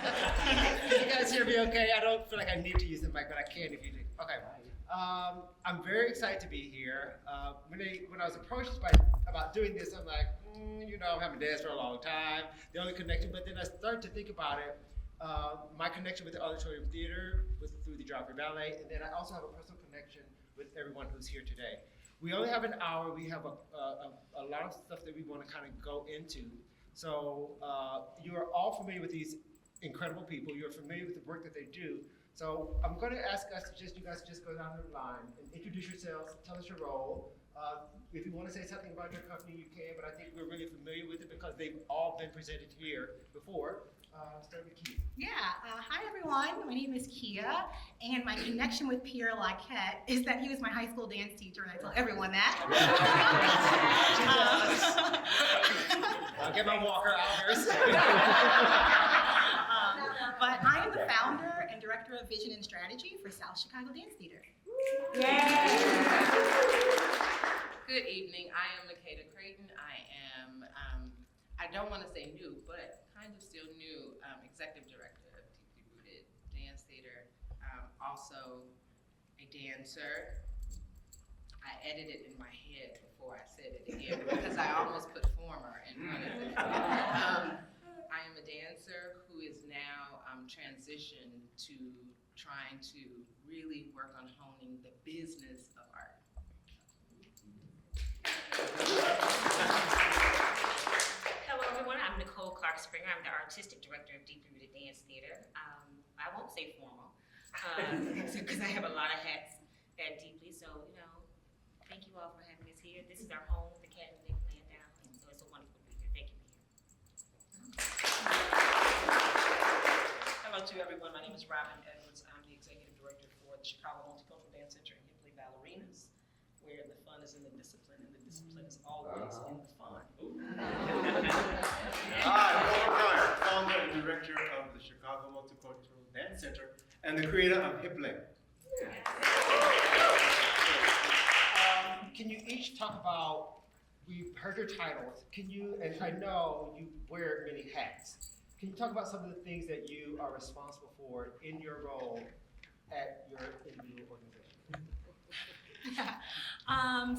Can you guys hear me okay? I don't feel like I need to use the mic, but I can if you do. Okay. I'm very excited to be here. When I was approached about doing this, I'm like, I haven't danced for a long time. The only connection, but then I started to think about it. My connection with the Auditorium Theater was through the Joffrey Ballet, and then I also have a personal connection with everyone who's here today. We only have an hour. We have a lot of stuff that we want to kind of go into. So you are all familiar with these incredible people. You're familiar with the work that they do. So I'm going to ask us to you guys just go down the line and introduce yourselves, tell us your role. If you want to say something about your company, you can, but I think we're really familiar with it because they've all been presented here before. Start with Kia. Yeah, hi everyone, my name is Kia, and my connection with Pierre Lockett is that he was my high school dance teacher, and I tell everyone that. I'll get my walker out very soon. But I am the founder and director of vision and strategy for South Chicago Dance Theater. Good evening, I am Makeda Crayton. I don't want to say new, but kind of still new, executive director of Deeply Rooted Dance Theater. Also a dancer. I edited in my head before I said it again because I almost put former in front of it. I am a dancer who is now transitioned to trying to really work on honing the business of art. Hello everyone, I'm Nicole Clarke-Springer. I'm the artistic director of Deeply Rooted Dance Theater. I won't say formal, because I have a lot of hats at Deeply, so thank you all for having us here. This is our home, the Katten-Landau, and so it's a wonderful to be here. Thank you for here. Hello to everyone, my name is Robin Edwards. I'm the executive director for the Chicago Multicultural Dance Center and Hipley Ballerinas, where the fun is in the discipline and the discipline is always in the fun. Hi, Homer Hans, founder and director of the Chicago Multicultural Dance Center and the creator of Hipley. Can you each talk about, we've heard your titles, and I know you wear many hats. Can you talk about some of the things that you are responsible for in your role at your individual organization?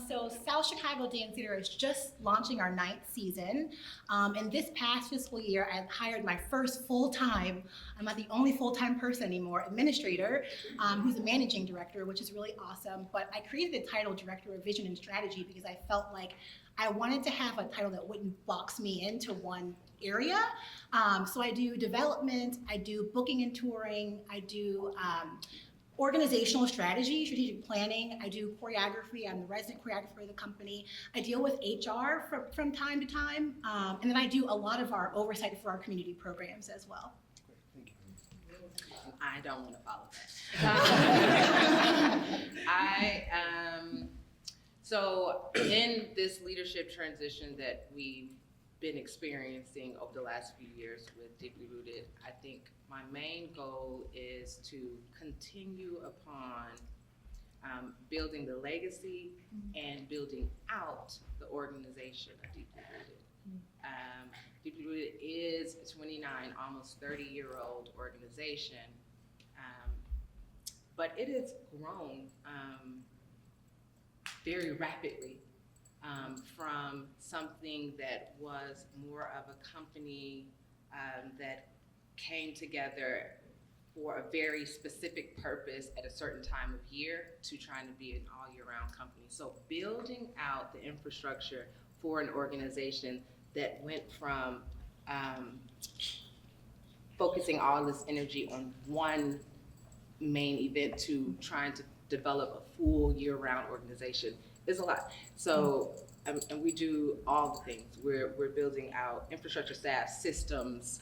So South Chicago Dance Theater is just launching our 9th season. And this past fiscal year, I hired my first full-time, I'm not the only full-time person anymore, administrator, who's a managing director, which is really awesome. But I created the title Director of Vision and Strategy because I felt like I wanted to have a title that wouldn't box me into one area. So I do development, I do booking and touring, I do organizational strategy, strategic planning. I do choreography. I'm the resident choreographer of the company. I deal with HR from time to time. And then I do a lot of our oversight for our community programs as well. Great, thank you. I don't want to follow that. So in this leadership transition that we've been experiencing over the last few years with Deeply Rooted, I think my main goal is to continue upon building the legacy and building out the organization of Deeply Rooted. Deeply Rooted is a 29, almost 30-year-old organization, but it has grown very rapidly from something that was more of a company that came together for a very specific purpose at a certain time of year to trying to be an all-year-round company. So building out the infrastructure for an organization that went from focusing all this energy on one main event to trying to develop a full year-round organization is a lot. So, and we do all the things. We're building out infrastructure, staff, systems.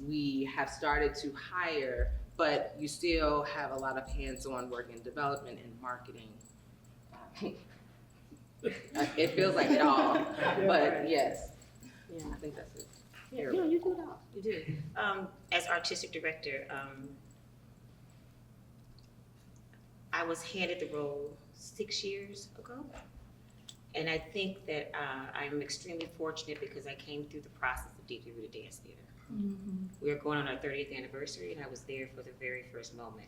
We have started to hire, but you still have a lot of hands-on work in development and marketing. It feels like it all, but yes. Yeah, I think that's it. Yeah, you do it all. You do. As artistic director, I was handed the role 6 years ago. And I think that I'm extremely fortunate because I came through the process of Deeply Rooted Dance Theater. We were going on our 30th anniversary, and I was there for the very first moment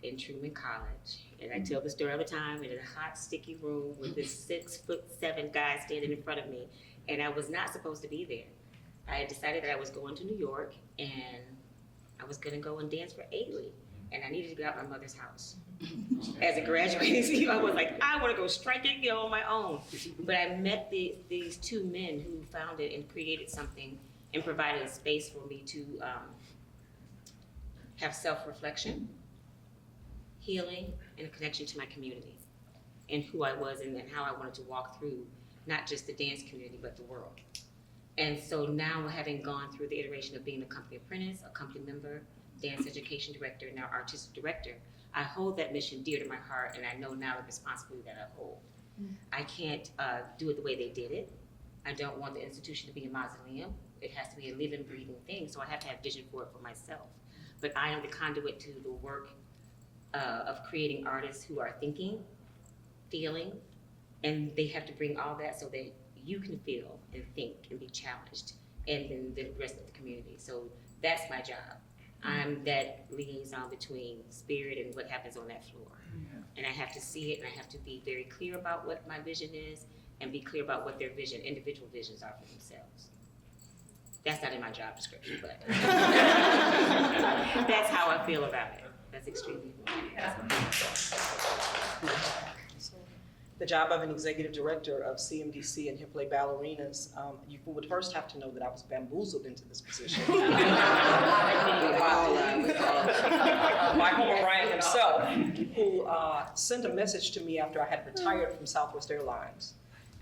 in Truman College. And I tell the story all the time, in a hot, sticky room with this 6'7" guy standing in front of me, and I was not supposed to be there. I had decided that I was going to New York, and I was gonna go and dance for Ailey, and I needed to get out of my mother's house. As a graduating senior, I was like, I wanna go strike it, on my own. But I met these two men who founded and created something and provided a space for me to have self-reflection, healing, and a connection to my community, and who I was and how I wanted to walk through not just the dance community, but the world. And so now, having gone through the iteration of being a company apprentice, a company member, dance education director, now artistic director, I hold that mission dear to my heart, and I know now the responsibility that I hold. I can't do it the way they did it. I don't want the institution to be a mausoleum. It has to be a living, breathing thing, so I have to have vision for it for myself. But I am the conduit to the work of creating artists who are thinking, feeling, and they have to bring all that so that you can feel and think and be challenged, and then the rest of the community. So that's my job. I'm that liaison between spirit and what happens on that floor. And I have to see it, and I have to be very clear about what my vision is, and be clear about what their vision, individual visions are for themselves. That's not in my job description, but that's how I feel about it. That's extremely important. The job of an executive director of CMDC and Hip Play Ballerinas, you would first have to know that I was bamboozled into this position by Homer Bryant himself, who sent a message to me after I had retired from Southwest Airlines,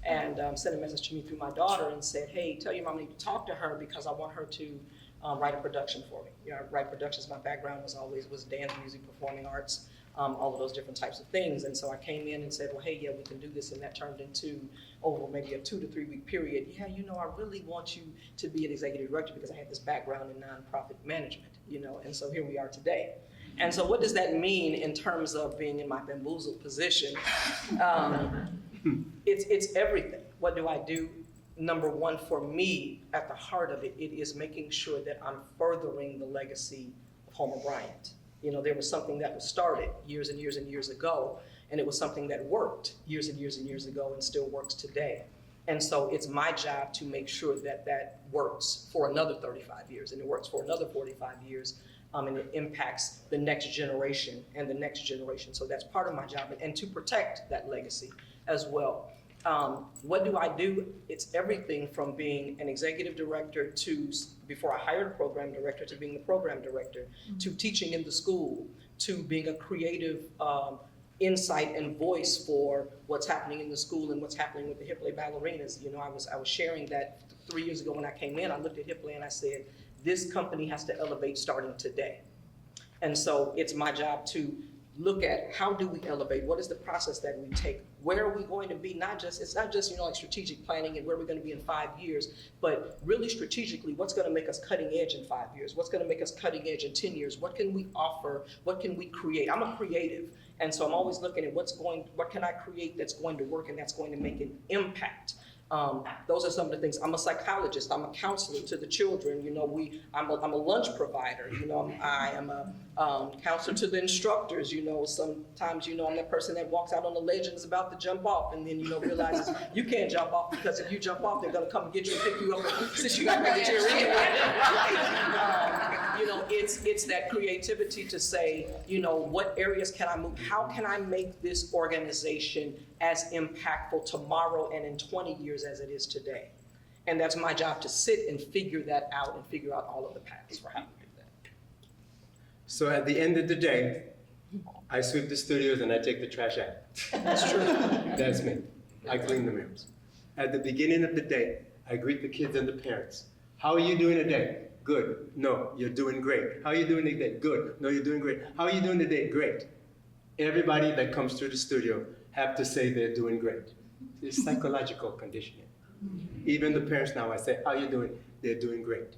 and sent a message to me through my daughter and said, hey, tell your mom I need to talk to her because I want her to write a production for me. You know, I write productions. My background was dance, music, performing arts, all of those different types of things. And so I came in and said, well, hey, yeah, we can do this. And that turned into, over maybe a 2 to 3 week period, yeah, you know, I really want you to be an executive director because I had this background in nonprofit management, you know, and so here we are today. And so what does that mean in terms of being in my bamboozled position? It's everything. What do I do? Number one, for me, at the heart of it, it is making sure that I'm furthering the legacy of Homer Bryant. You know, there was something that was started years and years and years ago, and it was something that worked years and years and years ago and still works today. And so it's my job to make sure that that works for another 35 years, and it works for another 45 years, and it impacts the next generation and the next generation. So that's part of my job, and to protect that legacy as well. What do I do? It's everything from being an executive director to, before I hired a program director, to being the program director, to teaching in the school, to being a creative insight and voice for what's happening in the school and what's happening with the Hip Play Ballerinas. You know, I was sharing that 3 years ago when I came in. I looked at Hip Play and I said, this company has to elevate starting today. And so it's my job to look at how do we elevate, what is the process that we take, where are we going to be, it's not just, you know, like strategic planning and where we're going to be in 5 years, but really strategically, what's going to make us cutting edge in 5 years, what's going to make us cutting edge in 10 years, what can we offer, what can we create. I'm a creative, and so I'm always looking at what can I create that's going to work and that's going to make an impact. Those are some of the things. I'm a psychologist. I'm a counselor to the children. You know, I'm a lunch provider. You know, I am a counselor to the instructors. You know, sometimes, you know, I'm that person that walks out on the ledge and is about to jump off, and then, you know, realizes you can't jump off because if you jump off, they're going to come and get you and pick you up and sit you back on the chair anyway. You know, it's that creativity to say, you know, what areas can I move? How can I make this organization as impactful tomorrow and in 20 years as it is today? And that's my job, to sit and figure that out and figure out all of the paths for how to do that. So at the end of the day, I sweep the studios and I take the trash out. That's true. That's me. I clean the mirrors. At the beginning of the day, I greet the kids and the parents. How are you doing today? Good. No, you're doing great. How are you doing today? Good. No, you're doing great. How are you doing today? Great. Everybody that comes through the studio have to say they're doing great. It's psychological conditioning. Even the parents now, I say, how are you doing? They're doing great.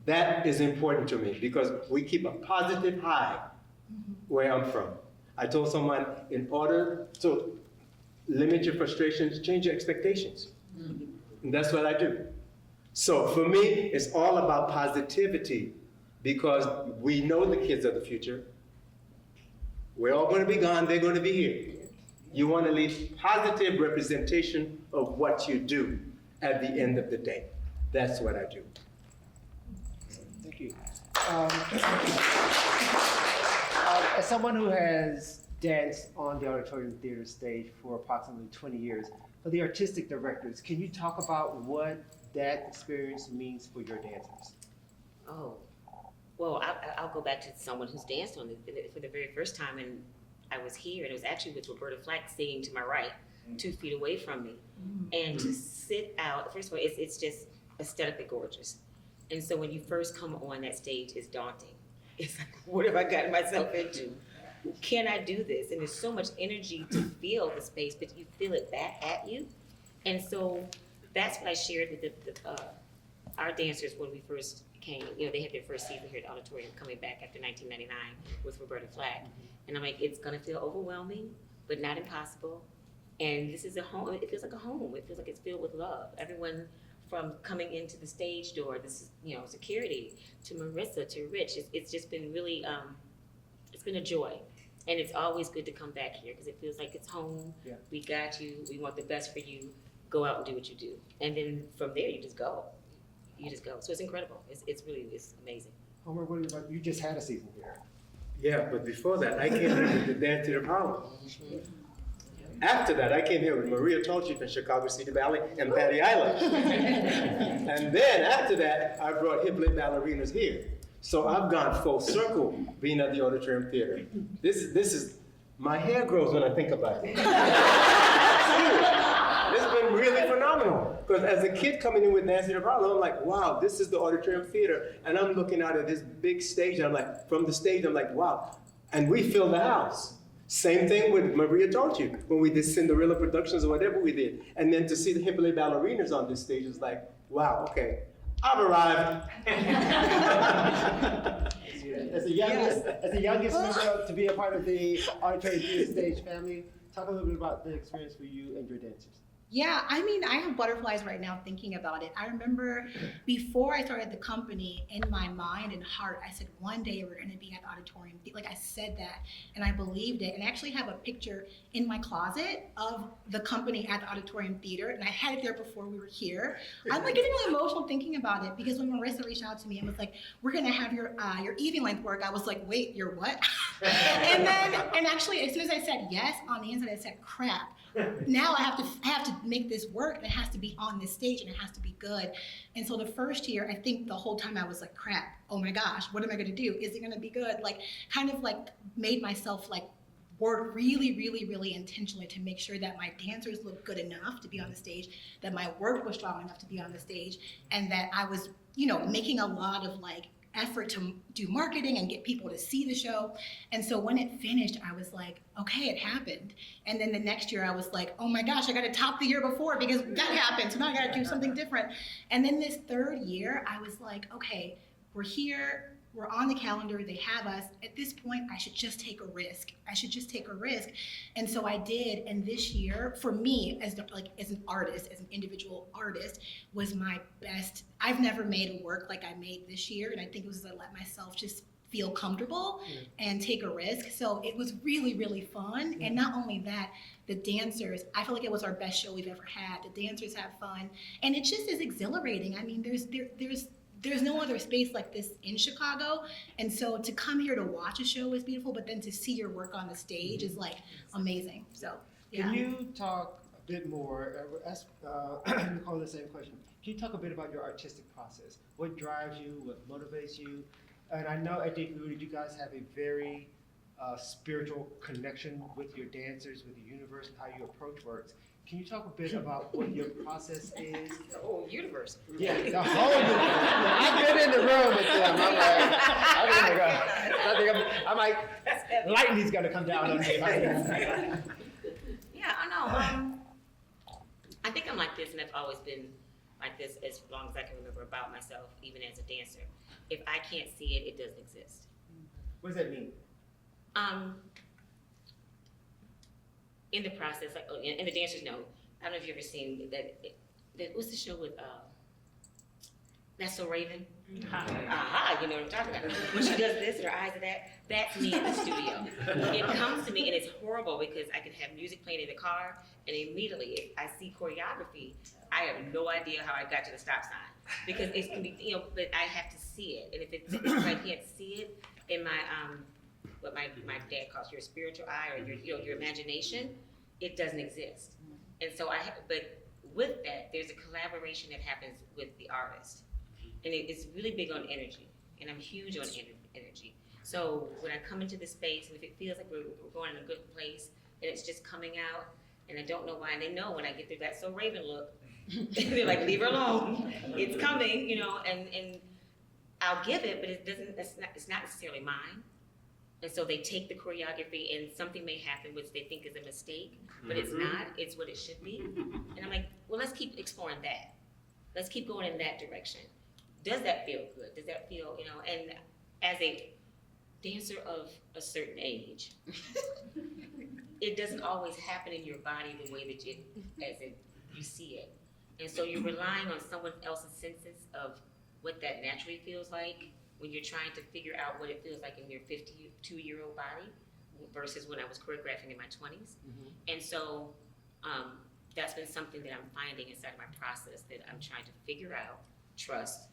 That is important to me because we keep a positive high where I'm from. I told someone, in order to limit your frustrations, change your expectations. And that's what I do. So for me, it's all about positivity because we know the kids are the future. We're all going to be gone, they're going to be here. You want to leave positive representation of what you do at the end of the day. That's what I do. Thank you. As someone who has danced on the Auditorium Theater stage for approximately 20 years, for the artistic directors, can you talk about what that experience means for your dancers? Oh, well, I'll go back to someone who's danced on it for the very first time, and I was here, and it was actually with Roberta Flack singing to my right, 2 feet away from me. And to sit out, first of all, it's just aesthetically gorgeous. And so when you first come on that stage, it's daunting. It's like, what have I gotten myself into? Can I do this? And there's so much energy to feel the space, but you feel it back at you. And so that's what I shared with our dancers when we first came. You know, they had their first season here at the Auditorium coming back after 1999 with Roberta Flack. And I'm like, it's gonna feel overwhelming, but not impossible. And this is a home, it feels like a home. It feels like it's filled with love. Everyone from coming into the stage door, this is, you know, security, to Marissa, to Rich, it's just been really, it's been a joy. And it's always good to come back here because it feels like it's home. Yeah. We got you, we want the best for you. Go out and do what you do. And then from there, you just go. You just go. So it's incredible. It's amazing. Homer, what about, you just had a season here. Yeah, but before that, I came here with the Dance Theater Harlem. After that, I came here with Maria Tolchik and Chicago City Ballet and Patty Island. And then after that, I brought hip hop ballerinas here. So I've gone full circle being at the Auditorium Theater. This is, my hair grows when I think about it. It's been really phenomenal. Because as a kid coming in with Dance Theater Harlem, I'm like, wow, this is the Auditorium Theater. And I'm looking out at this big stage, and I'm like, from the stage, I'm like, wow. And we filled the house. Same thing with Maria Tolchik, when we did Cinderella Productions or whatever we did. And then to see the hip hop ballerinas on this stage is like, wow, okay, I've arrived. As the youngest member to be a part of the Auditorium Theater stage family, talk a little bit about the experience for you and your dancers. Yeah, I mean, I have butterflies right now thinking about it. I remember before I started the company, in my mind and heart, I said, one day we're gonna be at the Auditorium. Like, I said that, and I believed it. And I actually have a picture in my closet of the company at the Auditorium Theater, and I had it there before we were here. I'm like getting really emotional thinking about it, because when Marissa reached out to me and was like, we're gonna have your evening length work, I was like, wait, your what? and actually, as soon as I said yes, on the inside I said, crap. Now I have to make this work, and it has to be on this stage, and it has to be good. And so the first year, I think the whole time I was like, crap, oh my gosh, what am I gonna do? Is it gonna be good? Like, kind of like made myself like work really, really, really intentionally to make sure that my dancers looked good enough to be on the stage, that my work was strong enough to be on the stage, and that I was, you know, making a lot of like effort to do marketing and get people to see the show. And so when it finished, I was like, okay, it happened. And then the next year I was like, oh my gosh, I got to top the year before because that happened. So now I got to do something different. And then this third year, I was like, okay, we're here, we're on the calendar, they have us. At this point, I should just take a risk. I should just take a risk. And so I did. And this year, for me, as an artist, as an individual artist, was my best. I've never made a work like I made this year. And I think it was to let myself just feel comfortable and take a risk. So it was really, really fun. And not only that, the dancers, I feel like it was our best show we've ever had. The dancers have fun. And it just is exhilarating. I mean, there's no other space like this in Chicago. And so to come here to watch a show is beautiful, but then to see your work on the stage is like amazing. So, yeah. Can you talk a bit more, ask Nicole the same question. Can you talk a bit about your artistic process? What drives you, what motivates you? And I know at Deeply Rooted, you guys have a very spiritual connection with your dancers, with the universe, and how your approach works. Can you talk a bit about what your process is? The whole universe. Yeah, the whole universe. I've been in the room with them. I'm like, lightning's gonna come down on me. Yeah, I know. I think I'm like this, and I've always been like this as long as I can remember about myself, even as a dancer. If I can't see it, it doesn't exist. What does that mean? In the process, like, and the dancers know. I don't know if you've ever seen that. What's the show with That's so Raven. Aha, you know what I'm talking about. When she does this and her eyes are that, that's me in the studio. It comes to me and it's horrible because I can have music playing in the car and immediately if I see choreography, I have no idea how I got to the stop sign. Because it can be, you know, but I have to see it. And if I can't see it in my, what my dad calls your spiritual eye or your imagination, it doesn't exist. And so but with that, there's a collaboration that happens with the artist. And it's really big on energy, and I'm huge on energy. So when I come into this space, and if it feels like we're going in a good place, and it's just coming out, and I don't know why, and they know when I get through that so Raven look, they're like, leave her alone, it's coming, you know, and I'll give it, but it's not necessarily mine. And so they take the choreography, and something may happen which they think is a mistake, but it's not, it's what it should be. And I'm like, well, let's keep exploring that. Let's keep going in that direction. Does that feel good? Does that feel, you know, and as a dancer of a certain age, it doesn't always happen in your body the way that you see it. And so you're relying on someone else's senses of what that naturally feels like when you're trying to figure out what it feels like in your 52-year-old body versus when I was choreographing in my 20s. And so that's been something that I'm finding inside of my process that I'm trying to figure out, trust,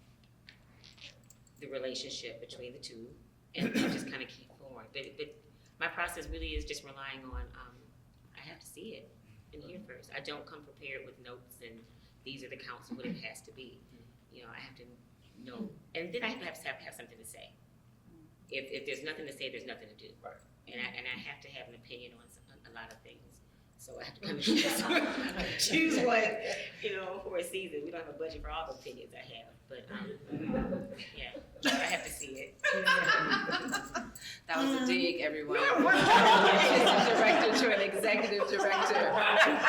the relationship between the two, and just kind of keep forward. But my process really is just relying on, I have to see it and hear first. I don't come prepared with notes and these are the counts of what it has to be. You know, I have to know, and then I have to have something to say. If there's nothing to say, there's nothing to do. Right. And I have to have an opinion on a lot of things. So I have to kind of choose one, you know, for a season. We don't have a budget for all the opinions I have, but yeah, I have to see it. That was a dig, everyone. Artistic director to an executive director.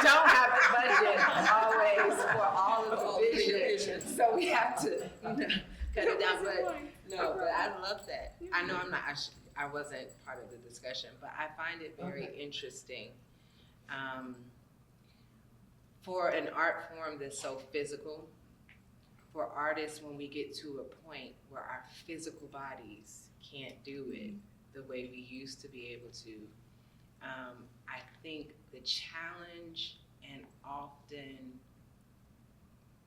Don't have the budget always for all of the vision, so we have to cut it down. But I love that. I know I wasn't part of the discussion, but I find it very interesting. For an art form that's so physical, for artists, when we get to a point where our physical bodies can't do it the way we used to be able to, I think the challenge and often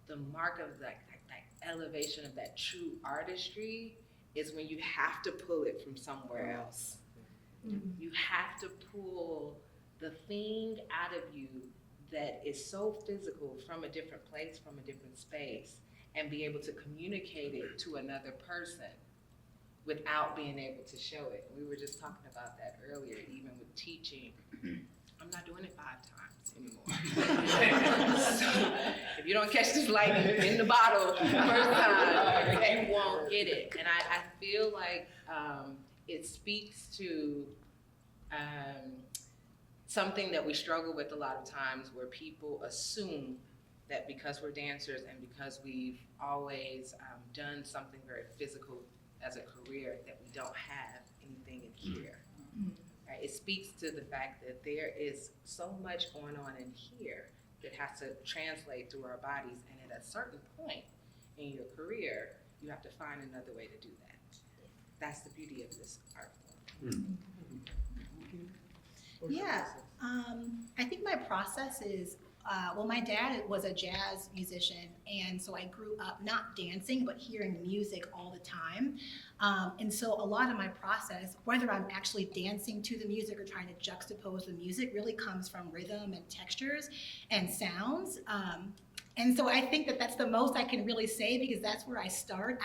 the mark of that elevation of that true artistry is when you have to pull it from somewhere else. You have to pull the thing out of you that is so physical from a different place, from a different space, and be able to communicate it to another person without being able to show it. We were just talking about that earlier, even with teaching. I'm not doing it 5 times anymore. So if you don't catch this lightning in the bottle the first time, you won't get it. And I feel like it speaks to something that we struggle with a lot of times, where people assume that because we're dancers and because we've always done something very physical as a career, that we don't have anything in here. Right? It speaks to the fact that there is so much going on in here that has to translate through our bodies, and at a certain point in your career, you have to find another way to do that. That's the beauty of this art form. Yeah, I think my process is, well, my dad was a jazz musician, and so I grew up not dancing, but hearing music all the time. And so a lot of my process, whether I'm actually dancing to the music or trying to juxtapose the music, really comes from rhythm and textures and sounds. And so I think that that's the most I can really say, because that's where I start.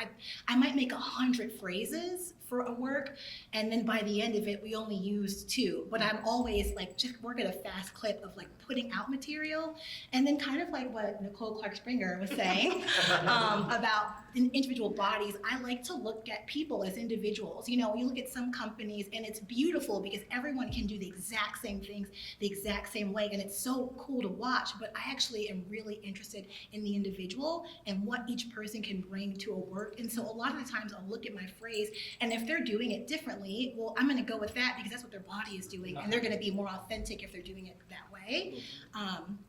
I might make 100 phrases for a work, and then by the end of it, we only use 2. But I'm always like, just work at a fast clip of like putting out material. And then kind of like what Nicole Clarke-Springer was saying about individual bodies, I like to look at people as individuals. You know, you look at some companies and it's beautiful because everyone can do the exact same things the exact same way, and it's so cool to watch, but I actually am really interested in the individual and what each person can bring to a work. And so a lot of the times I'll look at my phrase, and if they're doing it differently, well, I'm gonna go with that because that's what their body is doing, and they're gonna be more authentic if they're doing it that way.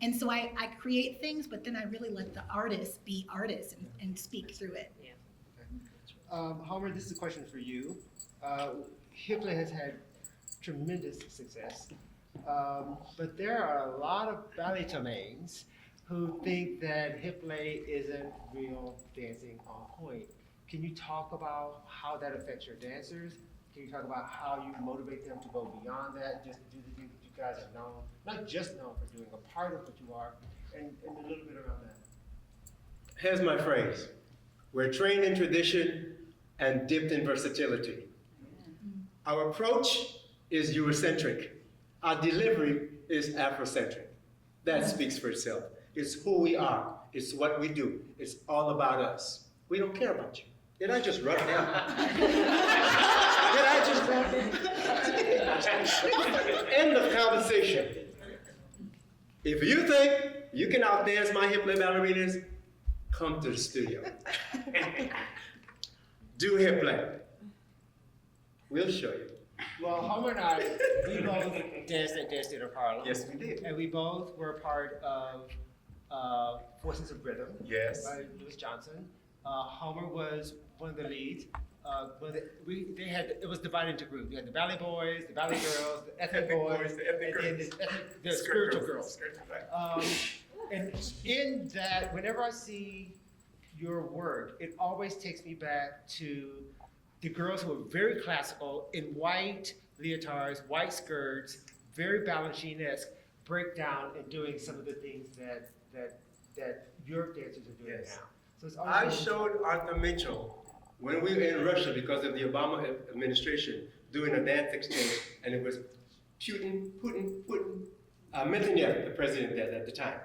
And so I create things, but then I really let the artists be artists and speak through it. Homer, this is a question for you. Hippley has had tremendous success, but there are a lot of ballet-tomains who think that Hippley isn't real dancing on point. Can you talk about how that affects your dancers? Can you talk about how you motivate them to go beyond that, just to do the things that you guys are known, not just known for doing, a part of what you are, and a little bit around that? Here's my phrase. We're trained in tradition and dipped in versatility. Our approach is Eurocentric. Our delivery is Afrocentric. That speaks for itself. It's who we are. It's what we do. It's all about us. We don't care about you. Did I just rub down? Did I just rub down? End of conversation. If you think you can outdance my hip-lip ballerinas, come to the studio. Do hip-lip. We'll show you. Well, Homer and I, we both danced at Dance Theater Harlem. Yes, we did. And we both were part of Forces of Rhythm. Yes. By Louis Johnson. Homer was one of the leads. It was divided into groups. You had the ballet boys, the ballet girls, the ethnic boys, and then the spiritual girls. And in that, whenever I see your work, it always takes me back to the girls who are very classical in white leotards, white skirts, very Balanchine-esque, break down and doing some of the things that your dancers are doing Yes. now. So it's I always showed Arthur Mitchell when we were in Russia because of the Obama administration doing a dance exchange, and it was Putin, Medvedev, the president there at the time.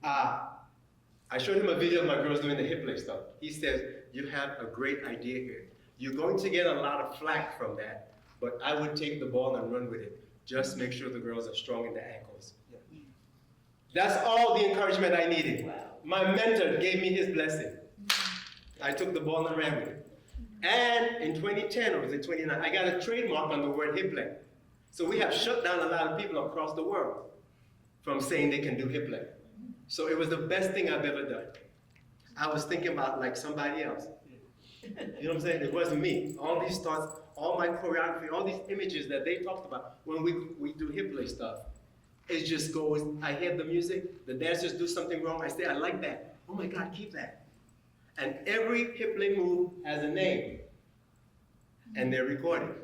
I showed him a video of my girls doing the hip play stuff. He says, you have a great idea here. You're going to get a lot of flack from that, but I would take the ball and run with it. Just make sure the girls are strong in the ankles. Yeah. That's all the encouragement I needed. Wow. My mentor gave me his blessing. I took the ball and ran with it. And in 2010, or was it 2009, I got a trademark on the word hip play. So we have shut down a lot of people across the world from saying they can do hip play. So it was the best thing I've ever done. I was thinking about like somebody else. You know what I'm saying? It wasn't me. All these thoughts, all my choreography, all these images that they talked about when we do hip play stuff, it just goes, I hear the music, the dancers do something wrong, I say, I like that. Oh my God, keep that. And every hip play move has a name, and they're recorded.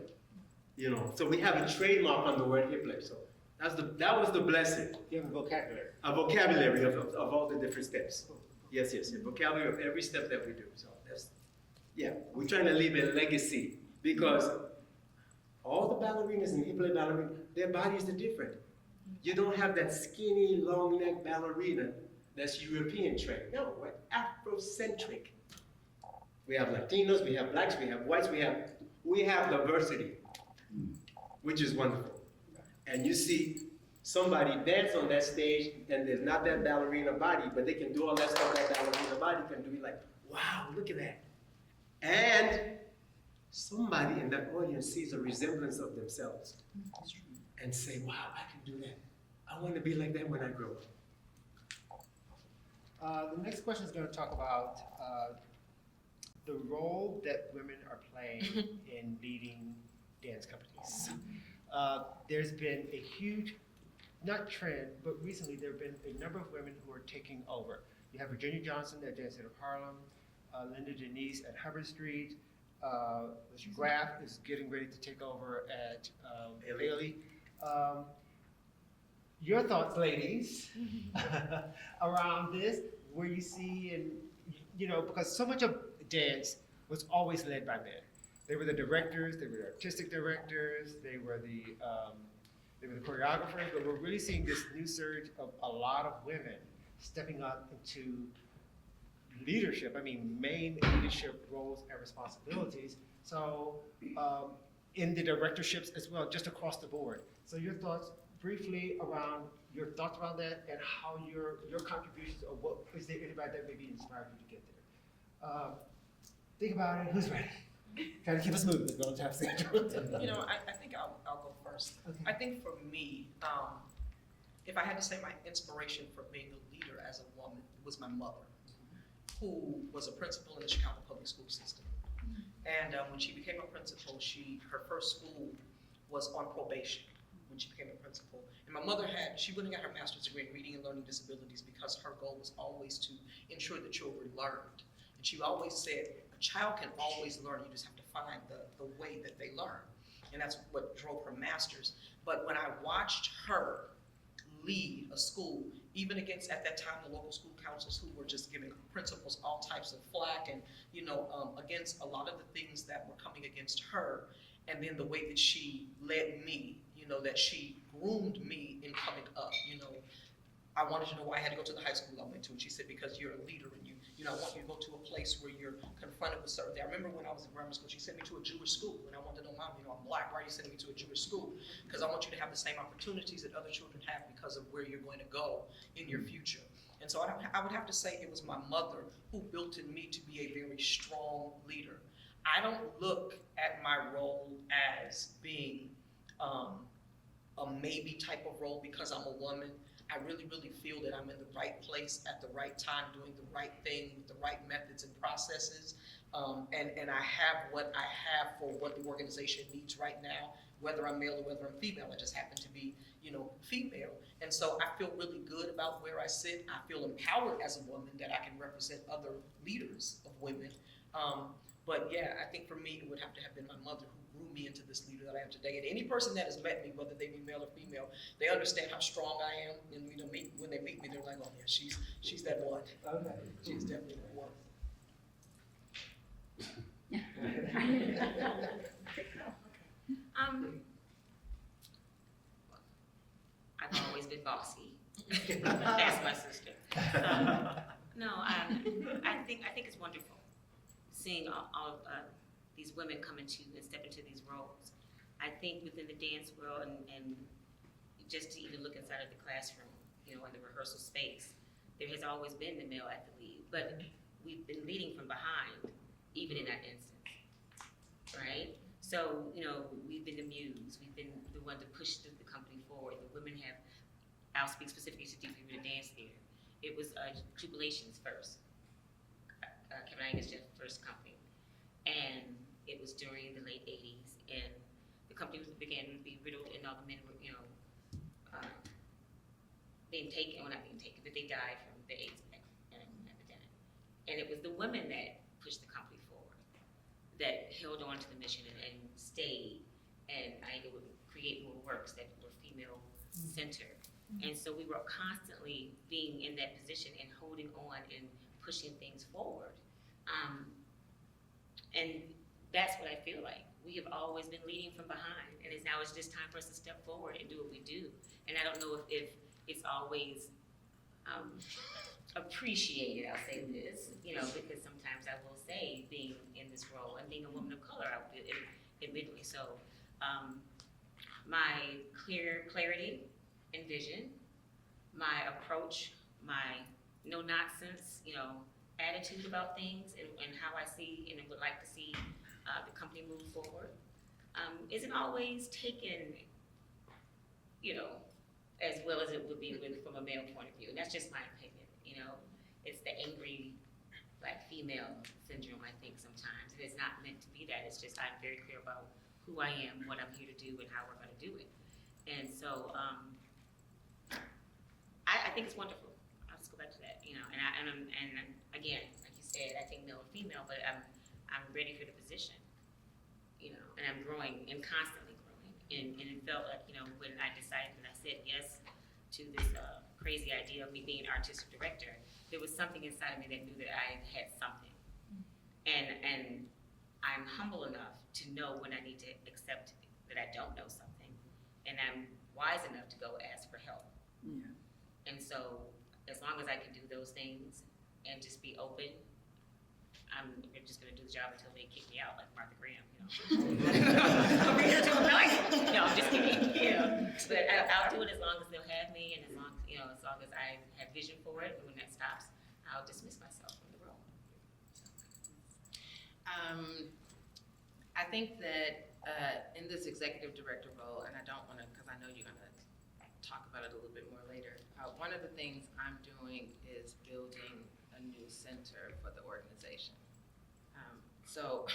You know, so we have a trademark on the word hip play. So that was the blessing. you have a vocabulary. A vocabulary of all the different steps. Yes, a vocabulary of every step that we do. So yeah, we're trying to leave a legacy because all the ballerinas and hip play ballerinas, their bodies are different. You don't have that skinny, long neck ballerina that's European trained. No, we're Afrocentric. We have Latinos, we have blacks, we have whites, we have diversity, which is wonderful. And you see somebody dance on that stage and there's not that ballerina body, but they can do all that stuff that ballerina body can do. You're like, wow, look at that. And somebody in that audience sees a resemblance of themselves and say, wow, I can do that. I want to be like that when I grow up. The next question is going to talk about the role that women are playing in leading dance companies. There's been a huge, not trend, but recently there have been a number of women who are taking over. You have Virginia Johnson at Dance Theater Harlem, Linda Denise at Hubbard Street, Graf is getting ready to take over at Bailey. Your thoughts, ladies, around this, where you see, and you know, because so much of dance was always led by men. They were the directors, they were the artistic directors, they were the choreographers, but we're really seeing this new surge of a lot of women stepping up into leadership, main leadership roles and responsibilities. So in the directorships as well, just across the board. So your thoughts briefly around that and how your contributions, or what, is there anybody that maybe inspired you to get there? Think about it, who's ready? Try to keep us moving, as well as have You know, I think I'll go first. Okay. I think for me, if I had to say my inspiration for being a leader as a woman, it was my mother. who was a principal in the Chicago public school system. And when she became a principal, her first school was on probation when she became a principal. And my mother she went and got her master's degree in reading and learning disabilities because her goal was always to ensure that children learned. And she always said, a child can always learn, you just have to find the way that they learn. And that's what drove her master's. But when I watched her lead a school, even against, at that time, the local school councils who were just giving principals all types of flack and, against a lot of the things that were coming against her, and then the way that she led me, that she groomed me in coming up, I wanted to know why I had to go to the high school I went to, and she said, because you're a leader, and I want you to go to a place where you're confronted with certain things. I remember when I was in grammar school, she sent me to a Jewish school, and I wanted to know, Mom, I'm Black, why are you sending me to a Jewish school? Because I want you to have the same opportunities that other children have because of where you're going to go in your future. And so I would have to say it was my mother who built in me to be a very strong leader. I don't look at my role as being a maybe type of role because I'm a woman. I really, really feel that I'm in the right place at the right time, doing the right thing with the right methods and processes. And I have what I have for what the organization needs right now, whether I'm male or whether I'm female. I just happen to be, female. And so I feel really good about where I sit. I feel empowered as a woman that I can represent other leaders of women. But yeah, I think for me, it would have to have been my mother who grew me into this leader that I am today. And any person that has met me, whether they be male or female, they understand how strong I am. And when they meet me, they're like, oh yeah, she's that one. Okay. She's definitely that one. I've always been bossy. That's my sister. I think it's wonderful seeing all of these women come into and step into these roles. I think within the dance world and just to even look inside of the classroom, in the rehearsal space, there has always been the male at the lead, but we've been leading from behind, even in that instance, right? So, we've been the muse, we've been the one to push the company forward. The women have, I'll speak specifically to Deeply Rooted Dance Theater. It was Jubilations first. Kevin Angus' first company. And it was during the late 80s, and the company began to be riddled, and all the men were, being taken, well, not being taken, but they died from the AIDS epidemic. And it was the women that pushed the company forward, that held on to the mission and stayed, and I would create more works that were female-centered. And so we were constantly being in that position and holding on and pushing things forward. And that's what I feel like. We have always been leading from behind, and it's just time for us to step forward and do what we do. And I don't know if it's always appreciated, I'll say this, because sometimes I will say being in this role and being a woman of color, admittedly. So my clarity and vision, my approach, my no nonsense, attitude about things and how I see and would like to see the company move forward isn't always taken, as well as it would be from a male point of view. And that's just my opinion, It's the angry Black female syndrome, I think, sometimes. And it's not meant to be that. It's just I'm very clear about who I am, what I'm here to do, and how we're going to do it. And so I think it's wonderful. I'll just go back to that, and again, like you said, I think male and female, but I'm ready for the position, and I'm growing and constantly growing. And it felt like, when I decided and I said yes to this crazy idea of me being an artistic director, there was something inside of me that knew that I had something. And I'm humble enough to know when I need to accept that I don't know something, and I'm wise enough to go ask for help. Yeah. And so, as long as I can do those things and just be open, I'm just going to do the job until they kick me out, like Martha Graham. I'm here to annoy you. No, I'm just kidding. But I'll do it as long as they'll have me, and as long as I have vision for it. And when that stops, I'll dismiss myself from the role. I think that in this executive director role, and I don't want to, because I know you're going to talk about it a little bit more later. One of the things I'm doing is building a a new center for the organization. So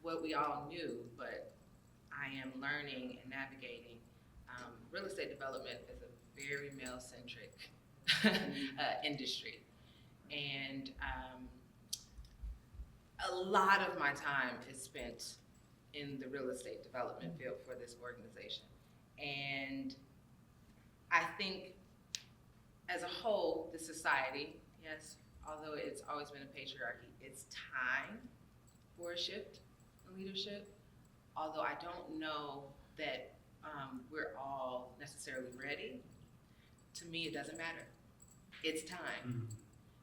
what we all knew, but I am learning and navigating, real estate development is a very male-centric industry. And a lot of my time is spent in the real estate development field for this organization. And I think as a whole, the society, yes, although it's always been a patriarchy, it's time for a shift in leadership. Although I don't know that we're all necessarily ready. To me, it doesn't matter. It's time.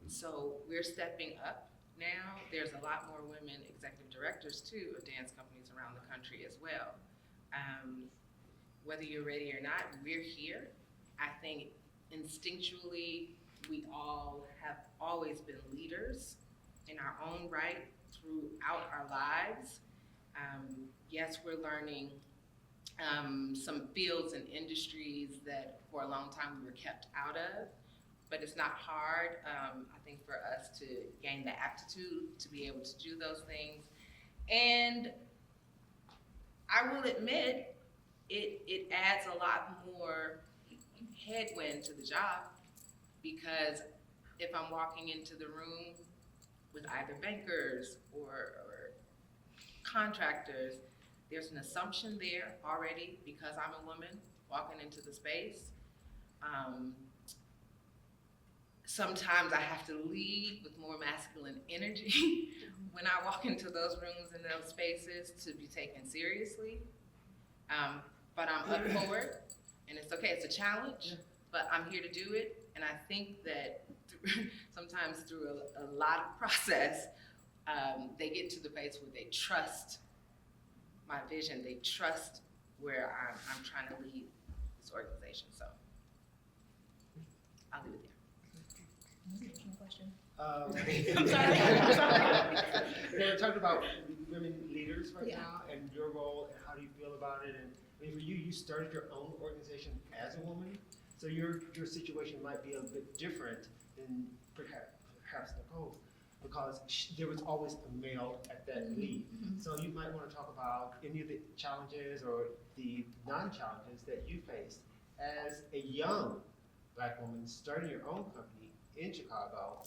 So we're stepping up now. There's a lot more women executive directors too of dance companies around the country as well. Whether you're ready or not, we're here. I think instinctually, we all have always been leaders in our own right throughout our lives. Yes, we're learning some fields and industries that for a long time we were kept out of, but it's not hard, I think, for us to gain the aptitude to be able to do those things. And I will admit, it adds a lot more headwind to the job, because if I'm walking into the room with either bankers or contractors, there's an assumption there already because I'm a woman walking into the space. Sometimes I have to lead with more masculine energy when I walk into those rooms and those spaces to be taken seriously. But I'm up for it, and it's okay, it's a challenge, but I'm here to do it. And I think that sometimes through a lot of process, they get to the place where they trust my vision, they trust where I'm trying to lead this organization, so I'll leave it there. Question. I'm sorry. We're talking about women leaders right now and your role and how do you feel about it. And I mean, for you, you started your own organization as a woman, so your situation might be a bit different than perhaps Nicole's, because there was always a male at that lead. So you might want to talk about any of the challenges or the non-challenges that you faced as a young Black woman starting your own company in Chicago,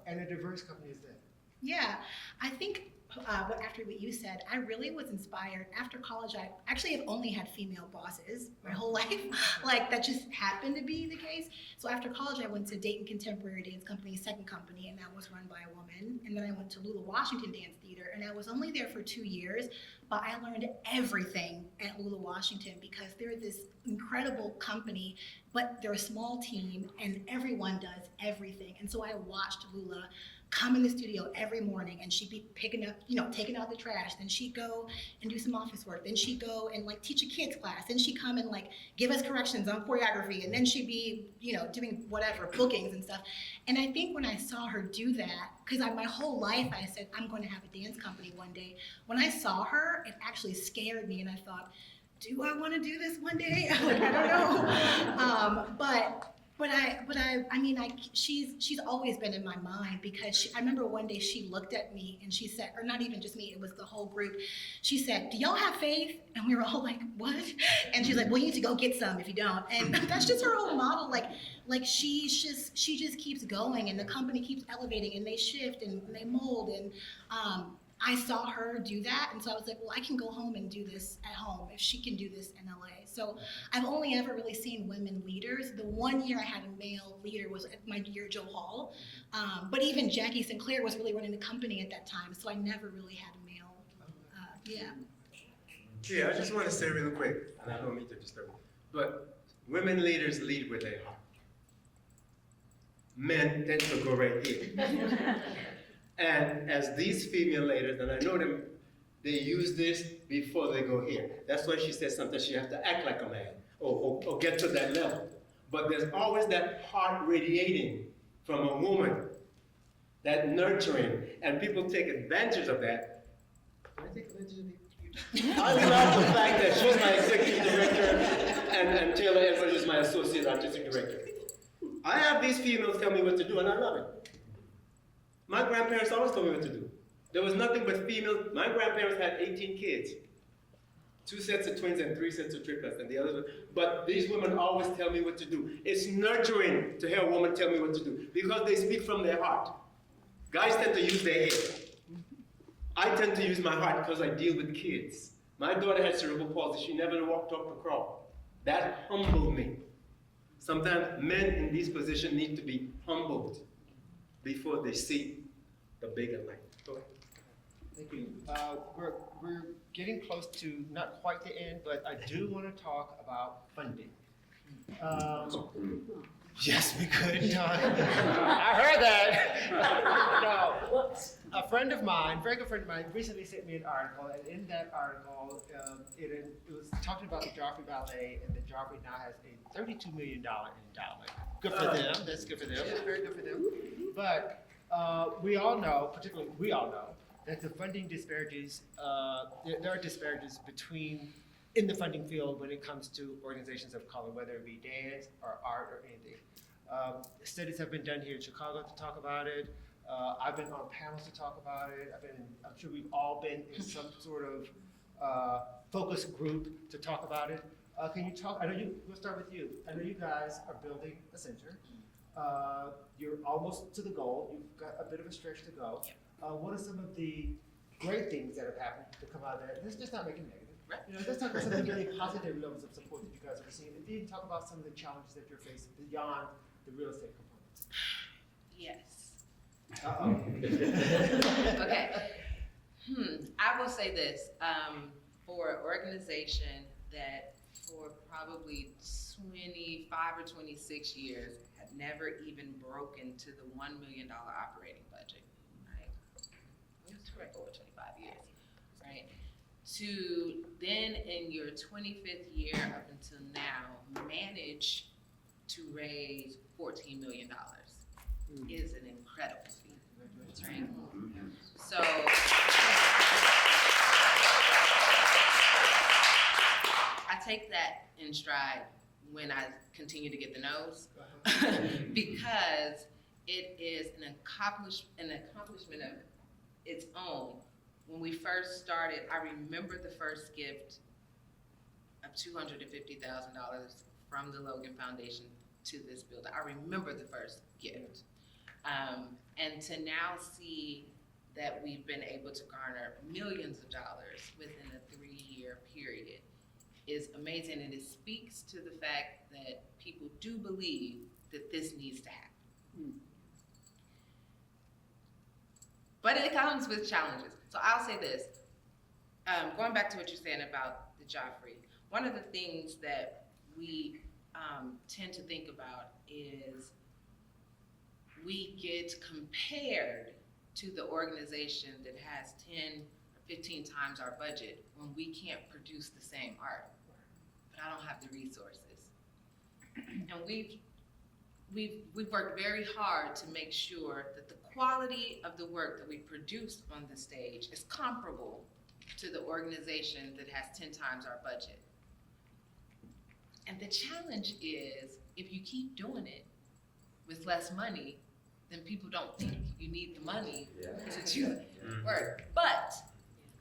and a diverse company as that. Yeah, I think after what you said, I really was inspired. After college, I actually have only had female bosses my whole life. Like, that just happened to be the case. So after college, I went to Dayton Contemporary Dance Company's second company, and that was run by a woman. And then I went to Lula Washington Dance Theater, and I was only there for 2 years, but I learned everything at Lula Washington because they're this incredible company, but they're a small team, and everyone does everything. And so I watched Lula come in the studio every morning, and she'd be picking up, taking out the trash. Then she'd go and do some office work. Then she'd go and teach a kids class. Then she'd come and give us corrections on choreography. And then she'd be, doing whatever, bookings and stuff. And I think when I saw her do that, because my whole life I said, I'm going to have a dance company one day. When I saw her, it actually scared me, and I thought, do I want to do this one day? I don't know. She's always been in my mind because I remember one day she looked at me and she said, or not even just me, it was the whole group. She said, do y'all have faith? And we were all like, what? And she's like, well, you need to go get some if you don't. And that's just her whole model. She just keeps going, and the company keeps elevating, and they shift and they mold. And I saw her do that, and so I was like, well, I can go home and do this at home if she can do this in LA. So I've only ever really seen women leaders. The 1 year I had a male leader was at my year Joe Hall, but even Jackie Sinclair was really running the company at that time, so I never really had a male, Yeah, I just want to say real quick, and I don't mean to disturb you, but women leaders lead with their heart. Men tend to go right here. And as these female leaders, and I know them, they use this before they go here. That's why she says sometimes you have to act like a man or get to that level. But there's always that heart radiating from a woman, that nurturing, and people take advantage of that. Can I take advantage of you? I love the fact that she's my executive director and Taylor Edwards is my associate artistic director. I have these females tell me what to do, and I love it. My grandparents always told me what to do. There was nothing but female. My grandparents had 18 kids. 2 sets of twins and 3 sets of triplets, and the others. But these women always tell me what to do. It's nurturing to hear a woman tell me what to do because they speak from their heart. Guys tend to use their head. I tend to use my heart because I deal with kids. My daughter had cerebral palsy. She never walked up to crawl. That humbled me. Sometimes men in these positions need to be humbled before they see the bigger light. Go ahead. Thank you. We're getting close to not quite the end, but I do want to talk about funding. Yes, we could talk. I heard that. No, a friend of mine, very good friend of mine, recently sent me an article, and in that article, it was talking about the Joffrey Ballet, and the Joffrey now has a $32 million endowment. Good for them. That's good for them. That's very good for them. But we all know, particularly we all know, that the funding disparities, there are disparities in the funding field when it comes to organizations of color, whether it be dance or art or anything. Studies have been done here in Chicago to talk about it. I've been on panels to talk about it. I'm sure we've all been in some sort of focus group to talk about it. Can you talk, we'll start with you. I know you guys are building a center. You're almost to the goal. You've got a bit of a stretch to go. What are some of the great things that have happened to come out of that? Let's just not make it negative. Right. Let's talk about some of the really positive levels of support that you guys are receiving. And then talk about some of the challenges that you're facing beyond the real estate components. Yes. Uh-oh. Okay. I will say this, for an organization that for probably 25 or 26 years had never even broken to the $1 million operating budget, right? It was correct, over 25 years, right? To then in your 25th year up until now, manage to raise $14 million is an incredible feat, right? So, I take that in stride when I continue to get the no's because it is an accomplishment of its own. When we first started, I remember the first gift of $250,000 from the Logan Foundation to this building. I remember the first gift. And to now see that we've been able to garner millions of dollars within a 3-year period is amazing, and it speaks to the fact that people do believe that this needs to happen. But it comes with challenges. So I'll say this, going back to what you're saying about the Joffrey, one of the things that we tend to think about is we get compared to the organization that has 10 or 15 times our budget when we can't produce the same art. But I don't have the resources. And we've worked very hard to make sure that the quality of the work that we produce on the stage is comparable to the organization that has 10 times our budget. And the challenge is, if you keep doing it with less money, then people don't think you need the money to do the work. But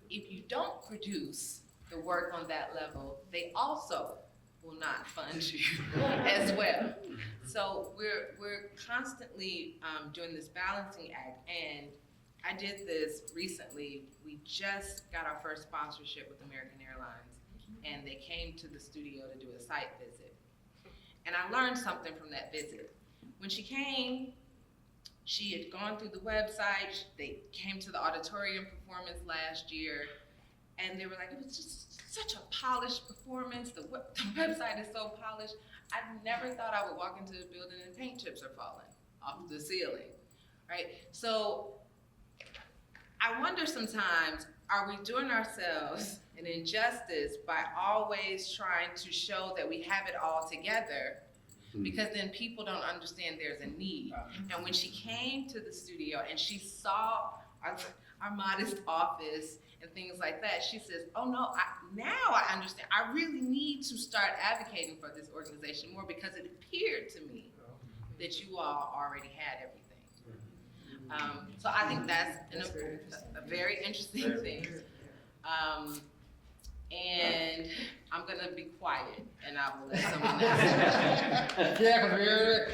if you don't produce the work on that level, they also will not fund you as well. So we're constantly doing this balancing act, and I did this recently. We just got our first sponsorship with American Airlines, and they came to the studio to do a site visit. And I learned something from that visit. When she came, she had gone through the website. They came to the Auditorium performance last year, and they were like, it was just such a polished performance. The website is so polished. I never thought I would walk into a building and paint chips are falling off the ceiling, right? So I wonder sometimes, are we doing ourselves an injustice by always trying to show that we have it all together, because then people don't understand there's a need. And when she came to the studio and she saw our modest office and things like that, she says, oh no, now I understand. I really need to start advocating for this organization more, because it appeared to me that you all already had everything. So I think that's a very interesting thing. And I'm gonna be quiet and I will let someone else. Yeah, because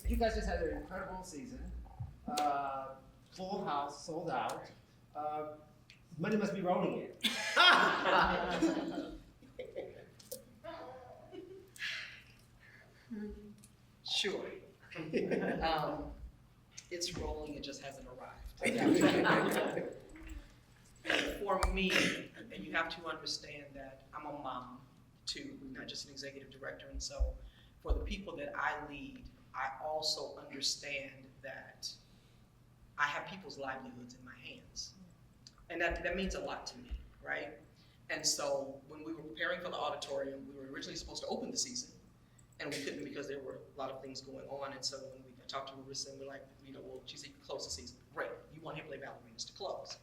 you guys just had an incredible season. Full house, sold out. Money must be rolling in. Sure. It's rolling, it just hasn't arrived. For me, and you have to understand that I'm a mom too, not just an executive director, and so for the people that I lead, I also understand that I have people's livelihoods in my hands. And that means a lot to me, right? And so when we were preparing for the auditorium, we were originally supposed to open the season, and we couldn't because there were a lot of things going on. And so when we talked to Marissa, and we're like, well, she said, you can close the season. Great, you want hip play ballerinas to close.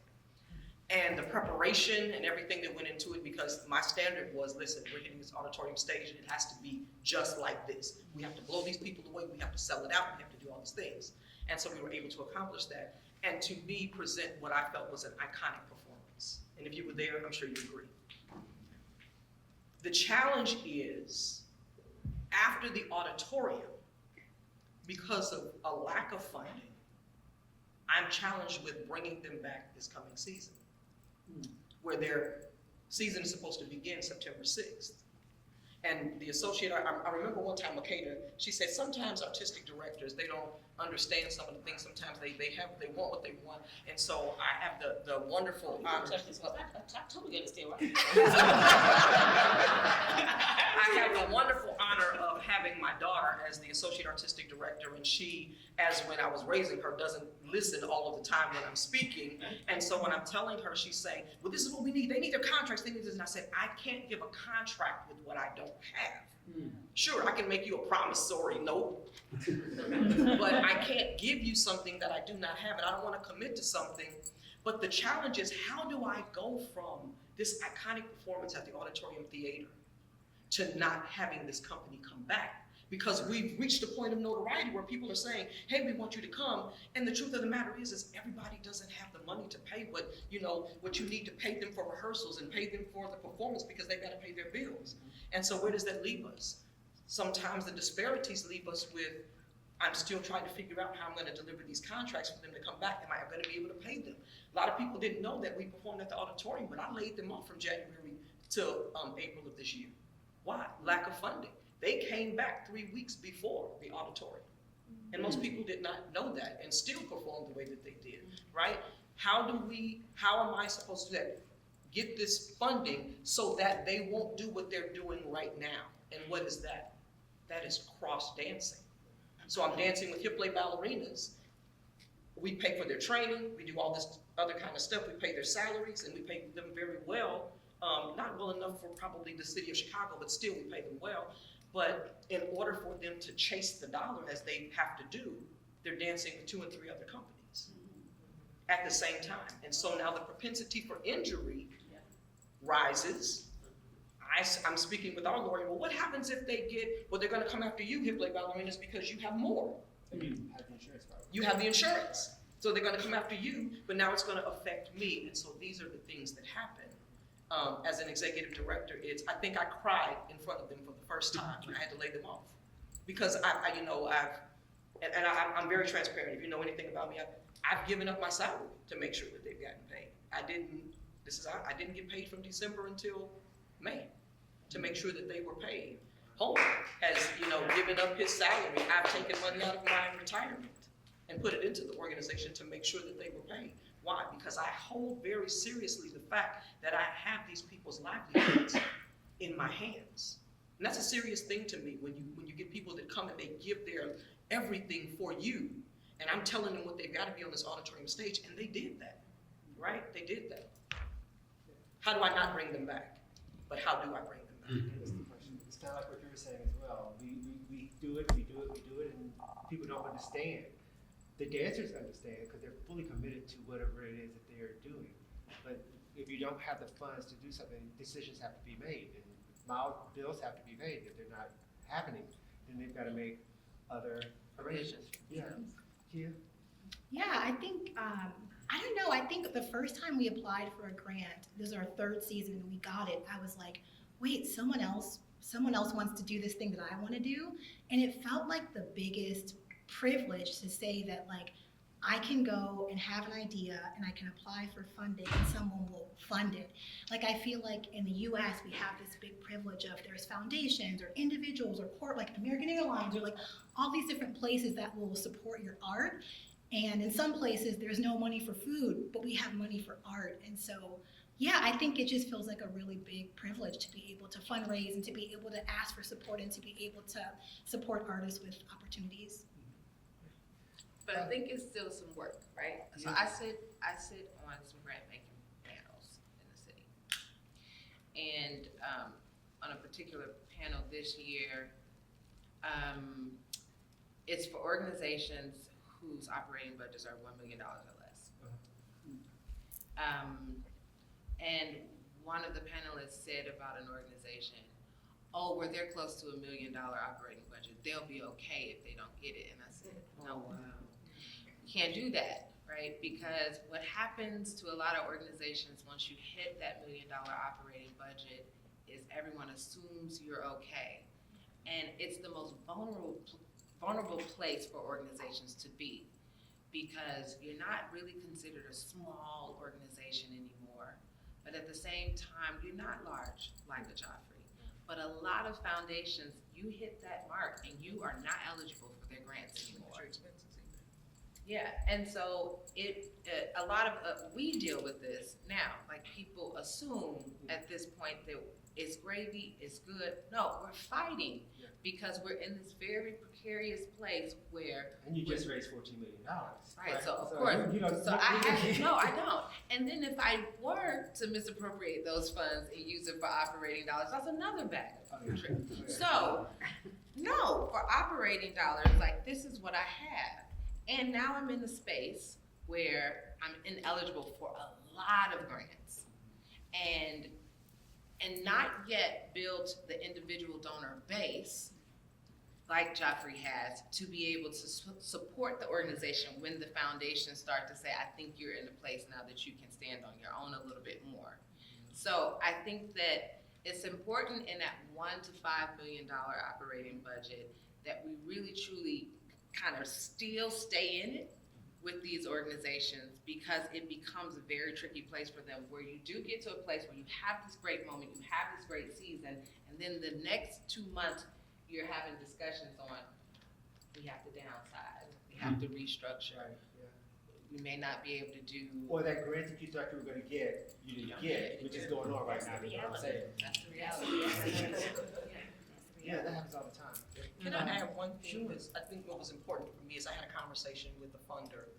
And the preparation and everything that went into it, because my standard was, listen, we're hitting this auditorium stage, and it has to be just like this. We have to blow these people away, we have to sell it out, we have to do all these things. And so we were able to accomplish that, and to me, present what I felt was an iconic performance. And if you were there, I'm sure you agree. The challenge is, after the auditorium, because of a lack of funding, I'm challenged with bringing them back this coming season, where their season is supposed to begin September 6th. And the associate, I remember one time Makeda, she said, sometimes artistic directors, they don't understand some of the things. Sometimes they want what they want. And so I have the wonderful honor. I totally understand, right? I have the wonderful honor of having my daughter as the associate artistic director, and she, as when I was raising her, doesn't listen all of the time when I'm speaking. And so when I'm telling her, she's saying, well, this is what we need. They need their contracts, they need this. And I said, I can't give a contract with what I don't have. Sure, I can make you a promissory note, but I can't give you something that I do not have, and I don't want to commit to something. But the challenge is, how do I go from this iconic performance at the Auditorium Theater to not having this company come back? Because we've reached a point of notoriety where people are saying, hey, we want you to come. And the truth of the matter is everybody doesn't have the money to pay what you need to pay them for rehearsals and pay them for the performance, because they've got to pay their bills. And so where does that leave us? Sometimes the disparities leave us with, I'm still trying to figure out how I'm going to deliver these contracts for them to come back. Am I going to be able to pay them? A lot of people didn't know that we performed at the Auditorium, but I laid them off from January till April of this year. Why? Lack of funding. They came back 3 weeks before the Auditorium. And most people did not know that and still performed the way that they did, right? How am I supposed to get this funding so that they won't do what they're doing right now? And what is that? That is cross dancing. So I'm dancing with hip play ballerinas. We pay for their training, we do all this other kind of stuff, we pay their salaries, and we pay them very well. Not well enough for probably the city of Chicago, but still we pay them well. But in order for them to chase the dollar, as they have to do, they're dancing with 2 and 3 other companies at the same time. And so now the propensity for injury rises. I'm speaking with our lawyer, well, what happens if they they're gonna come after you, hip play ballerinas, because you have more. You have the insurance problem. You have the insurance. So they're gonna come after you, but now it's gonna affect me. And so these are the things that happen. As an executive director, I think I cried in front of them for the first time when I had to lay them off. Because I'm very transparent. If you know anything about me, I've given up my salary to make sure that they've gotten paid. I didn't get paid from December until May to make sure that they were paid. Homer has, given up his salary. I've taken money out of my retirement and put it into the organization to make sure that they were paid. Why? Because I hold very seriously the fact that I have these people's livelihoods in my hands. And that's a serious thing to me when you get people that come and they give their everything for you, and I'm telling them what they've got to be on this auditorium stage, and they did that, right? They did that. How do I not bring them back? But how do I bring them back? That's the question. It's kind of like what you were saying as well. We do it, and people don't understand. The dancers understand because they're fully committed to whatever it is that they are doing. But if you don't have the funds to do something, decisions have to be made, and bills have to be made. If they're not happening, then they've got to make other arrangements. Yeah. Yeah, I think, I don't know, I think the first time we applied for a grant, this is our third season and we got it, I was like, wait, someone else wants to do this thing that I want to do. And it felt like the biggest privilege to say that like, I can go and have an idea and I can apply for funding and someone will fund it. Like I feel like in the US we have this big privilege of there's foundations or individuals or like American Airlines or like all these different places that will support your art. And in some places there's no money for food, but we have money for art. And so yeah, I think it just feels like a really big privilege to be able to fundraise and to be able to ask for support and to be able to support artists with opportunities. But I think it's still some work, right? So I sit on some grant making panels in the city. And on a particular panel this year, it's for organizations whose operating budgets are $1 million or less. And one of the panelists said about an organization, oh, where they're close to $1 million operating budget, they'll be okay if they don't get it. And I said, no, you can't do that, right? Because what happens to a lot of organizations once you hit that $1 million operating budget is everyone assumes you're okay. And it's the most vulnerable place for organizations to be, because you're not really considered a small organization anymore. But at the same time, you're not large like a Joffrey. But a lot of foundations, you hit that mark and you are not eligible for their grants anymore. Yeah, and so a lot of, we deal with this now. Like people assume at this point that it's gravy, it's good. No, we're fighting because we're in this very precarious place where. And you just raised $14 million. Right, so of course, I don't. And then if I were to misappropriate those funds and use it for operating dollars, that's another bag of trip. So, no, for operating dollars, like this is what I have. And now I'm in a space where I'm ineligible for a lot of grants and not yet built the individual donor base like Joffrey has to be able to support the organization when the foundations start to say, I think you're in a place now that you can stand on your own a little bit more. So I think that it's important in that $1 to $5 million operating budget that we really truly kind of still stay in it with these organizations, because it becomes a very tricky place for them where you do get to a place where you have this great moment, you have this great season, and then the next 2 months you're having discussions on, we have to downsize, we have to restructure. Right, yeah. We may not be able to do. Or that grant that you thought you were gonna get, you didn't get, which is going on right now, you know what I'm saying? That's the reality. Yeah, that happens all the time. Can I add one thing? Because I think what was important for me is I had a conversation with the funder.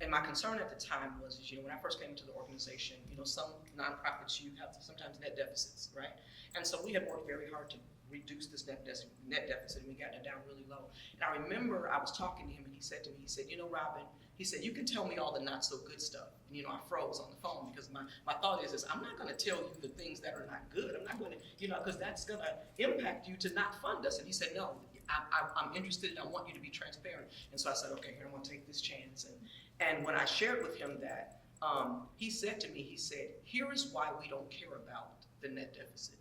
And my concern at the time was, when I first came into the organization, some nonprofits, you have sometimes net deficits, right? And so we had worked very hard to reduce this net deficit, and we got it down really low. And I remember I was talking to him, and he said to me, Robin, he said, you can tell me all the not so good stuff. And, I froze on the phone because my thought is I'm not going to tell you the things that are not good. I'm not going to, because that's going to impact you to not fund us. And he said, no, I'm interested and I want you to be transparent. And so I said, okay, here, I'm going to take this chance. And when I shared with him that, he said to me, here is why we don't care about the net deficit.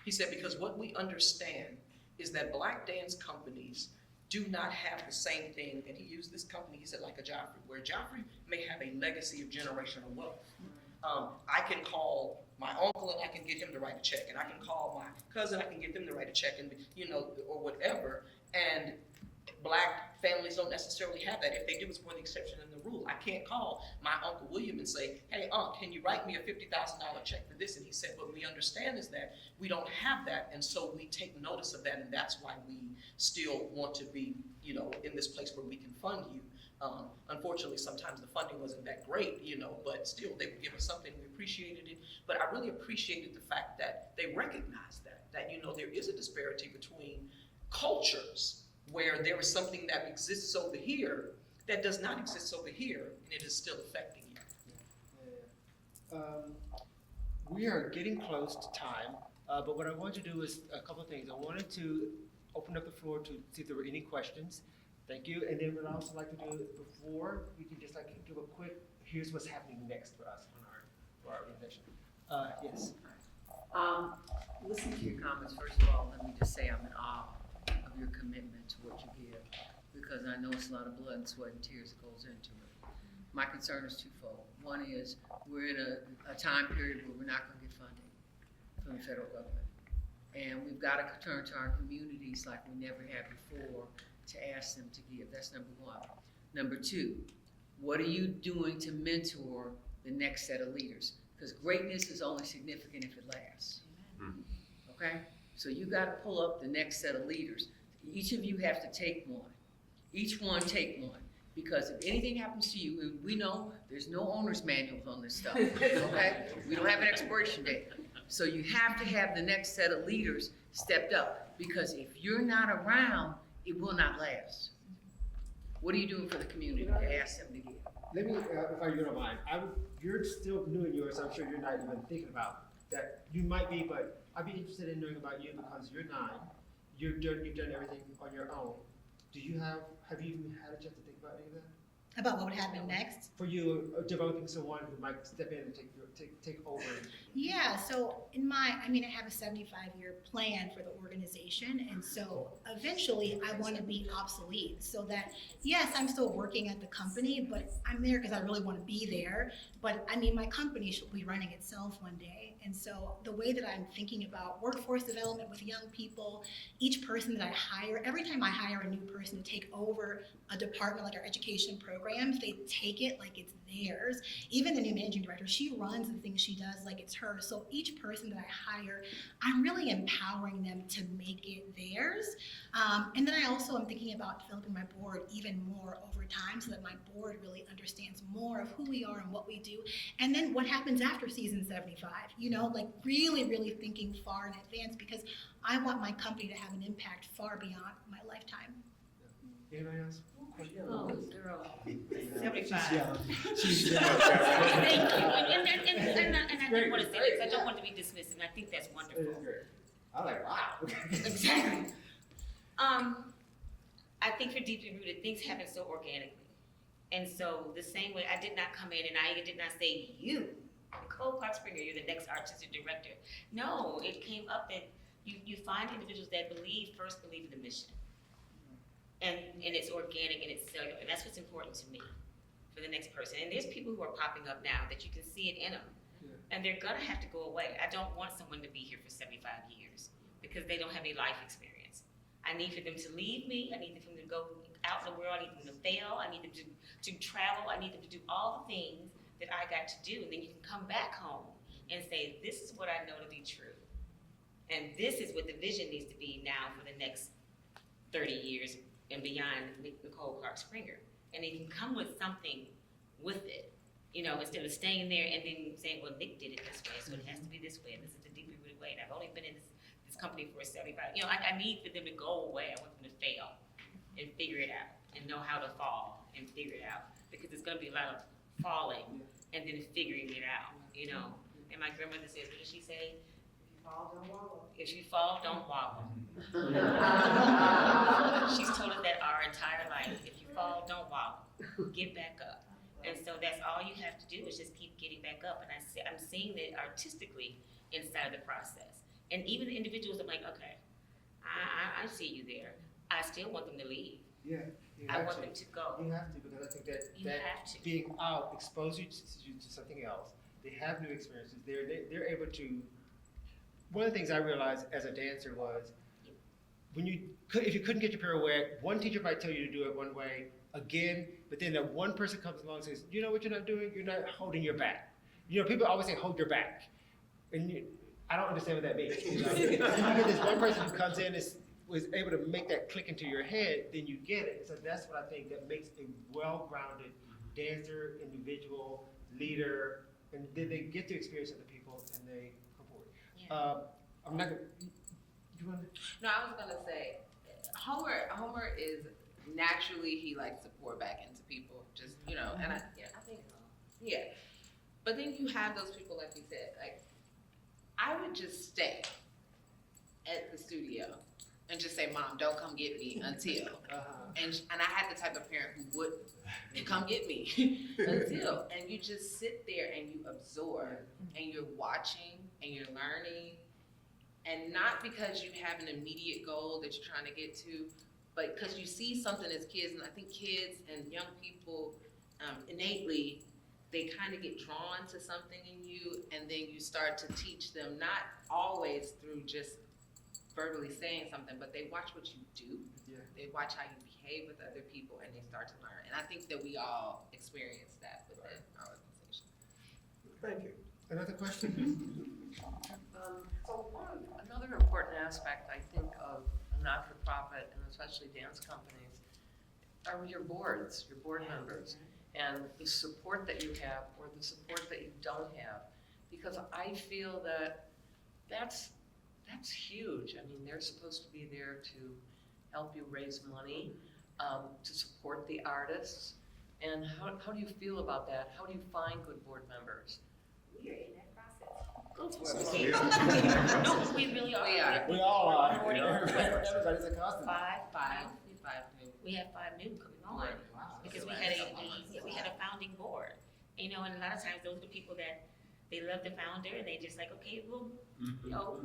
He said, because what we understand is that Black dance companies do not have the same thing, and he used this company, he said, like a Joffrey, where Joffrey may have a legacy of generational wealth. I can call my uncle and I can get him to write a check, and I can call my cousin, I can get them to write a check, and or whatever. And Black families don't necessarily have that. If they do, it's more the exception than the rule. I can't call my Uncle William and say, hey, Unc, can you write me a $50,000 check for this? And he said, what we understand is that we don't have that, and so we take notice of that, and that's why we still want to be, in this place where we can fund you. Unfortunately, sometimes the funding wasn't that great, but still they would give us something. We appreciated it. But I really appreciated the fact that they recognized that there is a disparity between cultures where there is something that exists over here that does not exist over here, and it is still affecting you. We are getting close to time, but what I want to do is a couple of things. I wanted to open up the floor to see if there were any questions. Thank you. And then what I also like to do before, we can just like give a quick, here's what's happening next for us on for our organization. Yes. Listen to your comments. First of all, let me just say I'm in awe of your commitment to what you give, because I know it's a lot of blood and sweat and tears that goes into it. My concern is twofold. One is we're in a time period where we're not going to get funding from the federal government. And we've got to turn to our communities like we never have before to ask them to give. That's number one. Number two, what are you doing to mentor the next set of leaders? Because greatness is only significant if it lasts. Okay? So you got to pull up the next set of leaders. Each of you have to take one. Each one take one. Because if anything happens to you, and we know there's no owner's manuals on this stuff, okay? We don't have an expiration date. So you have to have the next set of leaders stepped up. Because if you're not around, it will not last. What are you doing for the community to ask them to give? Let me, if you don't mind, you're still new in yours, I'm sure you're not even thinking about that. You might be, but I'd be interested in knowing about you because you're 9. You've done everything on your own. Have you even had a chance to think about any of that? About what would happen next? For you, developing someone who might step in and take over. Yeah, so I have a 75-year plan for the organization, and so eventually I want to be obsolete so that, yes, I'm still working at the company, but I'm there because I really want to be there. But my company should be running itself one day. And so the way that I'm thinking about workforce development with young people, each person that I hire, every time I hire a new person to take over a department like our education programs, they take it like it's theirs. Even the new managing director, she runs the things she does like it's hers. So each person that I hire, I'm really empowering them to make it theirs. And then I also am thinking about developing my board even more over time so that my board really understands more of who we are and what we do. And then what happens after season 75, really, really thinking far in advance because I want my company to have an impact far beyond my lifetime. Anybody else? Oh, girl. 75. She's young. Thank you. And I didn't want to say this. I don't want to be dismissive. And I think that's wonderful. It is great. I was like, wow. Exactly. I think for deeply rooted, things happen so organically. And so the same way I did not come in and I did not say, you, Nicole Clarke-Springer, you're the next artistic director. No, it came up that you find individuals that first believe in the mission. And it's organic and it's cellular. And that's what's important to me for the next person. And there's people who are popping up now that you can see it in them. Yeah. And they're gonna have to go away. I don't want someone to be here for 75 years because they don't have any life experience. I need for them to leave me. I need for them to go out in the world. I need them to fail. I need them to travel. I need them to do all the things that I got to do. And then you can come back home and say, this is what I know to be true. And this is what the vision needs to be now for the next 30 years and beyond Nicole Clarke-Springer. And they can come with something with it, instead of staying there and then saying, well, Nick did it this way, so it has to be this way, and this is the deeply rooted way, and I've only been in this company for 75. I need for them to go away. I want them to fail and figure it out and know how to fall and figure it out because it's going to be a lot of falling and then figuring it out, And my grandmother says, what does she say? If you fall, don't wallow. She's told us that our entire life. If you fall, don't wallow. Get back up. And so that's all you have to do is just keep getting back up. And I'm seeing it artistically inside the process. And even the individuals, I'm like, okay, I see you there. I still want them to leave. Yeah. I want them to go. You have to because I think that have to. Being out exposes you to something else. They have new experiences. They're able to. One of the things I realized as a dancer was if you couldn't get your pirouette, one teacher might tell you to do it one way again, but then that one person comes along and says, you know what you're not doing? You're not holding your back. People always say hold your back. And I don't understand what that means. You get this one person who comes in and was able to make that click into your head, then you get it. So that's what I think that makes a well-grounded dancer, individual, leader, and then they get to experience other people and they come forward. Yeah. I'm not gonna, you want to? No, I was gonna say, Homer is naturally, he likes to pour back into people, just, and I think so. Yeah. But then you have those people, like you said, like, I would just stay at the studio and just say, Mom, don't come get me until. And I had the type of parent who would come get me until. And you just sit there and you absorb and you're watching and you're learning. And not because you have an immediate goal that you're trying to get to, but because you see something as kids. And I think kids and young people innately, they kind of get drawn to something in you, and then you start to teach them, not always through just verbally saying something, but they watch what you do. Yeah. They watch how you behave with other people, and they start to learn. And I think that we all experience that within our organization. Thank you. Another question? Another important aspect, I think, of a not-for-profit, and especially dance companies, are your boards, your board members, and the support that you have or the support that you don't have. Because I feel that that's huge. I mean, they're supposed to be there to help you raise money, to support the artists. And how do you feel about that? How do you find good board members? We are in that process. No, we really are. We are. We all are. Everybody's a constant. Five new. We have 5 new coming on. Wow. Because we had a founding board. You know, and a lot of times those are the people that they love the founder and they just like, okay, we'll, you know,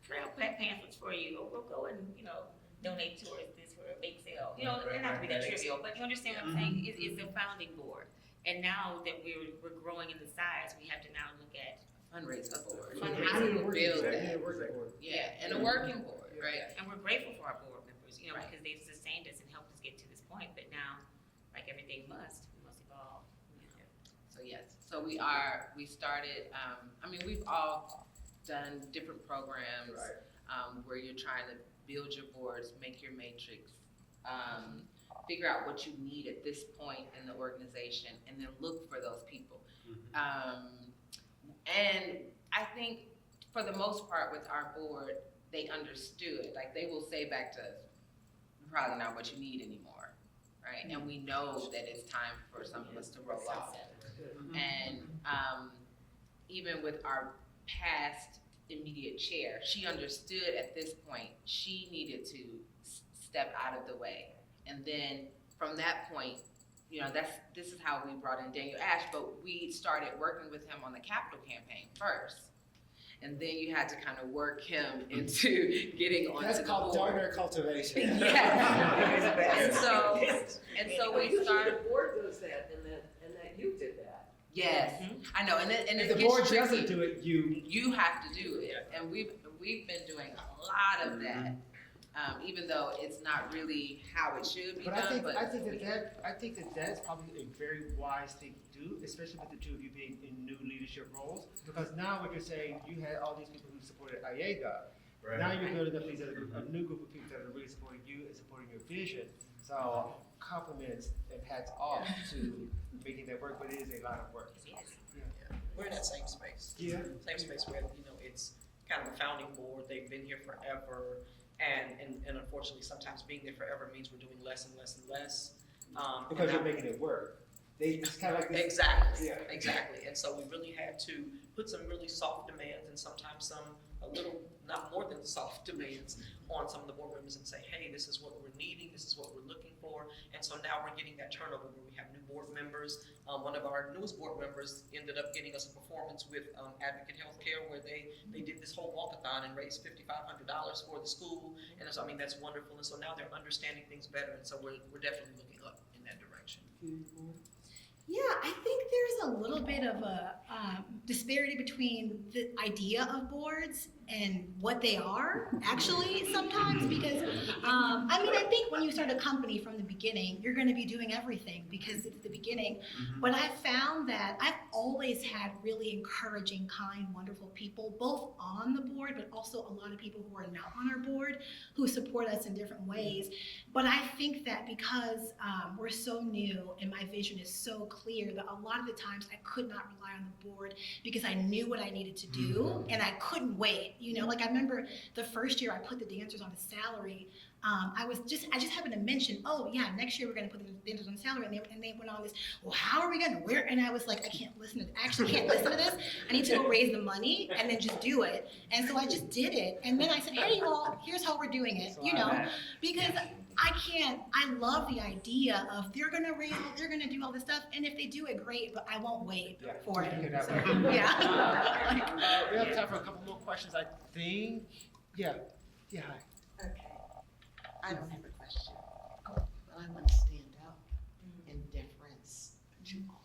trail pack pamphlets for you, or we'll go and, you know, donate towards this for a bake sale. You know, they're not to be that trivial, but you understand what I'm saying? It's a founding board. And now that we're growing in the size, we have to now look at Fundraising board. Fundraising How do you board. build that? Exactly. Yeah, and a working board, right? And we're grateful for our board members, you know, Right. because they've sustained us and helped us get to this point. But now, like everything we must evolve. So yes, so we started, I mean, we've all done different programs where you're trying to build your boards, make your matrix, figure out what you need at this point in the organization, and then look for those people. And I think for the most part with our board, they understood, like they will say back to us, probably not what you need anymore, right? And we know that it's time for some of us to roll off. And even with our past immediate chair, she understood at this point she needed to step out of the way. And then from that point, you know, this is how we brought in Daniel Ash, but we started working with him on the capital campaign first. And then you had to kind of work him into getting onto That's the called board. donor cultivation. Yes. And so we started. The board does that, and that you did that. Yes, I know, and it If gets the board tricky. doesn't do it, you. have to do it, and we've been doing a lot of that, even though it's not really how it should be But done. I think that that's probably a very wise thing to do, especially with the two of you being in new leadership roles. Because now what you're saying, you had all these people who supported IAGA. Now you're building up a new group of people that are really supporting you and supporting your vision. So compliments and hats off to making that work, but it is a lot of work. We're in that same space. Yeah. Same space where, you know, it's kind of a founding board, they've been here forever, and unfortunately, sometimes being there forever means we're doing less and less and less. Because you're making it work. It's kind of like this. Exactly, Yeah. exactly. And so we really had to put some really soft demands and sometimes a little, not more than soft demands on some of the board members and say, hey, this is what we're needing, this is what we're looking for. And so now we're getting that turnover where we have new board members. One of our newest board members ended up getting us a performance with Advocate Healthcare where they did this whole walkathon and raised $5,500 for the school. And so, I mean, that's wonderful. And so now they're understanding things better. And so we're definitely looking up in that direction. Yeah, I think there's a little bit of a disparity between the idea of boards and what they are actually sometimes because, I mean, I think when you start a company from the beginning, you're going to be doing everything because it's the beginning. But I found that I've always had really encouraging, kind, wonderful people, both on the board, but also a lot of people who are not on our board who support us in different ways. But I think that because we're so new and my vision is so clear that a lot of the times I could not rely on the board because I knew what I needed to do and I couldn't wait right. You know, like I remember the first year I put the dancers on a salary. I just happened to mention, oh yeah, next year we're gonna put the dancers on salary, and they went on this. Well, how are we gonna where? And I was like, I can't listen to. Actually, can't listen to this. I need to go raise the money and then just do it. And so I just did it. And then I said, hey, you all, here's how we're doing it. You know, because I love the idea of they're gonna do all this stuff, and if they do it, great, but I won't wait for it. So, yeah. We have time for a couple more questions, I think. Yeah, hi. Okay, I don't have a question, but I want to stand up in deference to all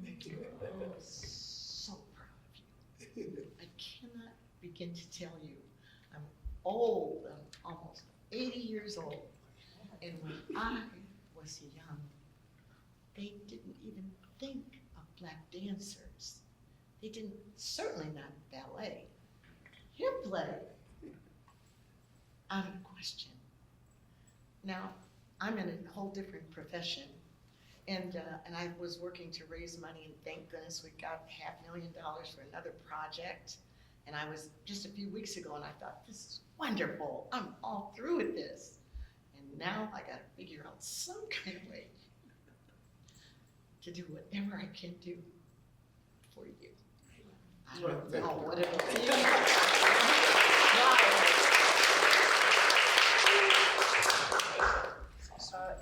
of you. I'm so proud of you. I cannot begin to tell you, I'm old, I'm almost 80 years old, and when I was young, they didn't even think of black dancers. They didn't, certainly not ballet. Hip play, out of question. Now, I'm in a whole different profession, and I was working to raise money, and thank goodness we got $500,000 for another project. And I was just a few weeks ago, and I thought, this is wonderful. I'm all through with this. And now I gotta figure out some kind of way to do whatever I can do for you. I don't know what it'll be.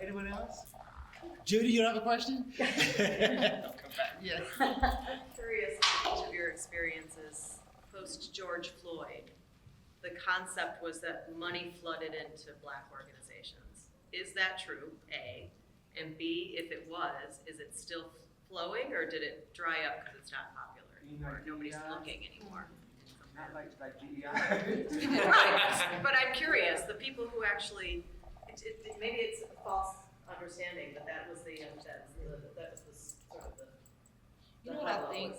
Anyone else? Judy, you don't have a question? Come back. Yes. I'm curious about each of your experiences post George Floyd. The concept was that money flooded into Black organizations. Is that true, A? And B, if it was, is it still flowing, or did it dry up because it's not popular anymore? Nobody's looking anymore. Not like DEI. Right, but I'm curious, the people who actually, maybe it's a false understanding, but that was the sort of the. You know what I think?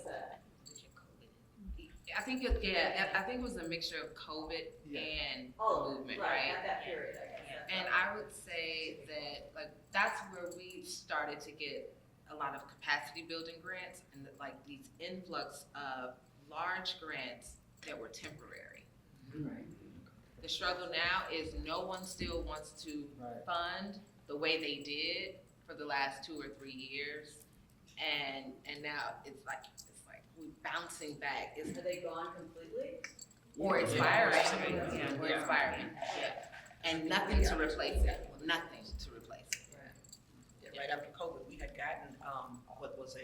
I think it was a mixture of COVID and the movement, right? At that period, I guess. And I would say that like that's where we started to get a lot of capacity building grants and like these influx of large grants that were temporary. Right. The struggle now is no one still wants to fund the way they did for the last 2 or 3 years, and now it's like we're bouncing back. Are they gone completely? Or expiring. Or expiring. And nothing to replace it. Nothing to replace it. Yeah, right after COVID, we had gotten what was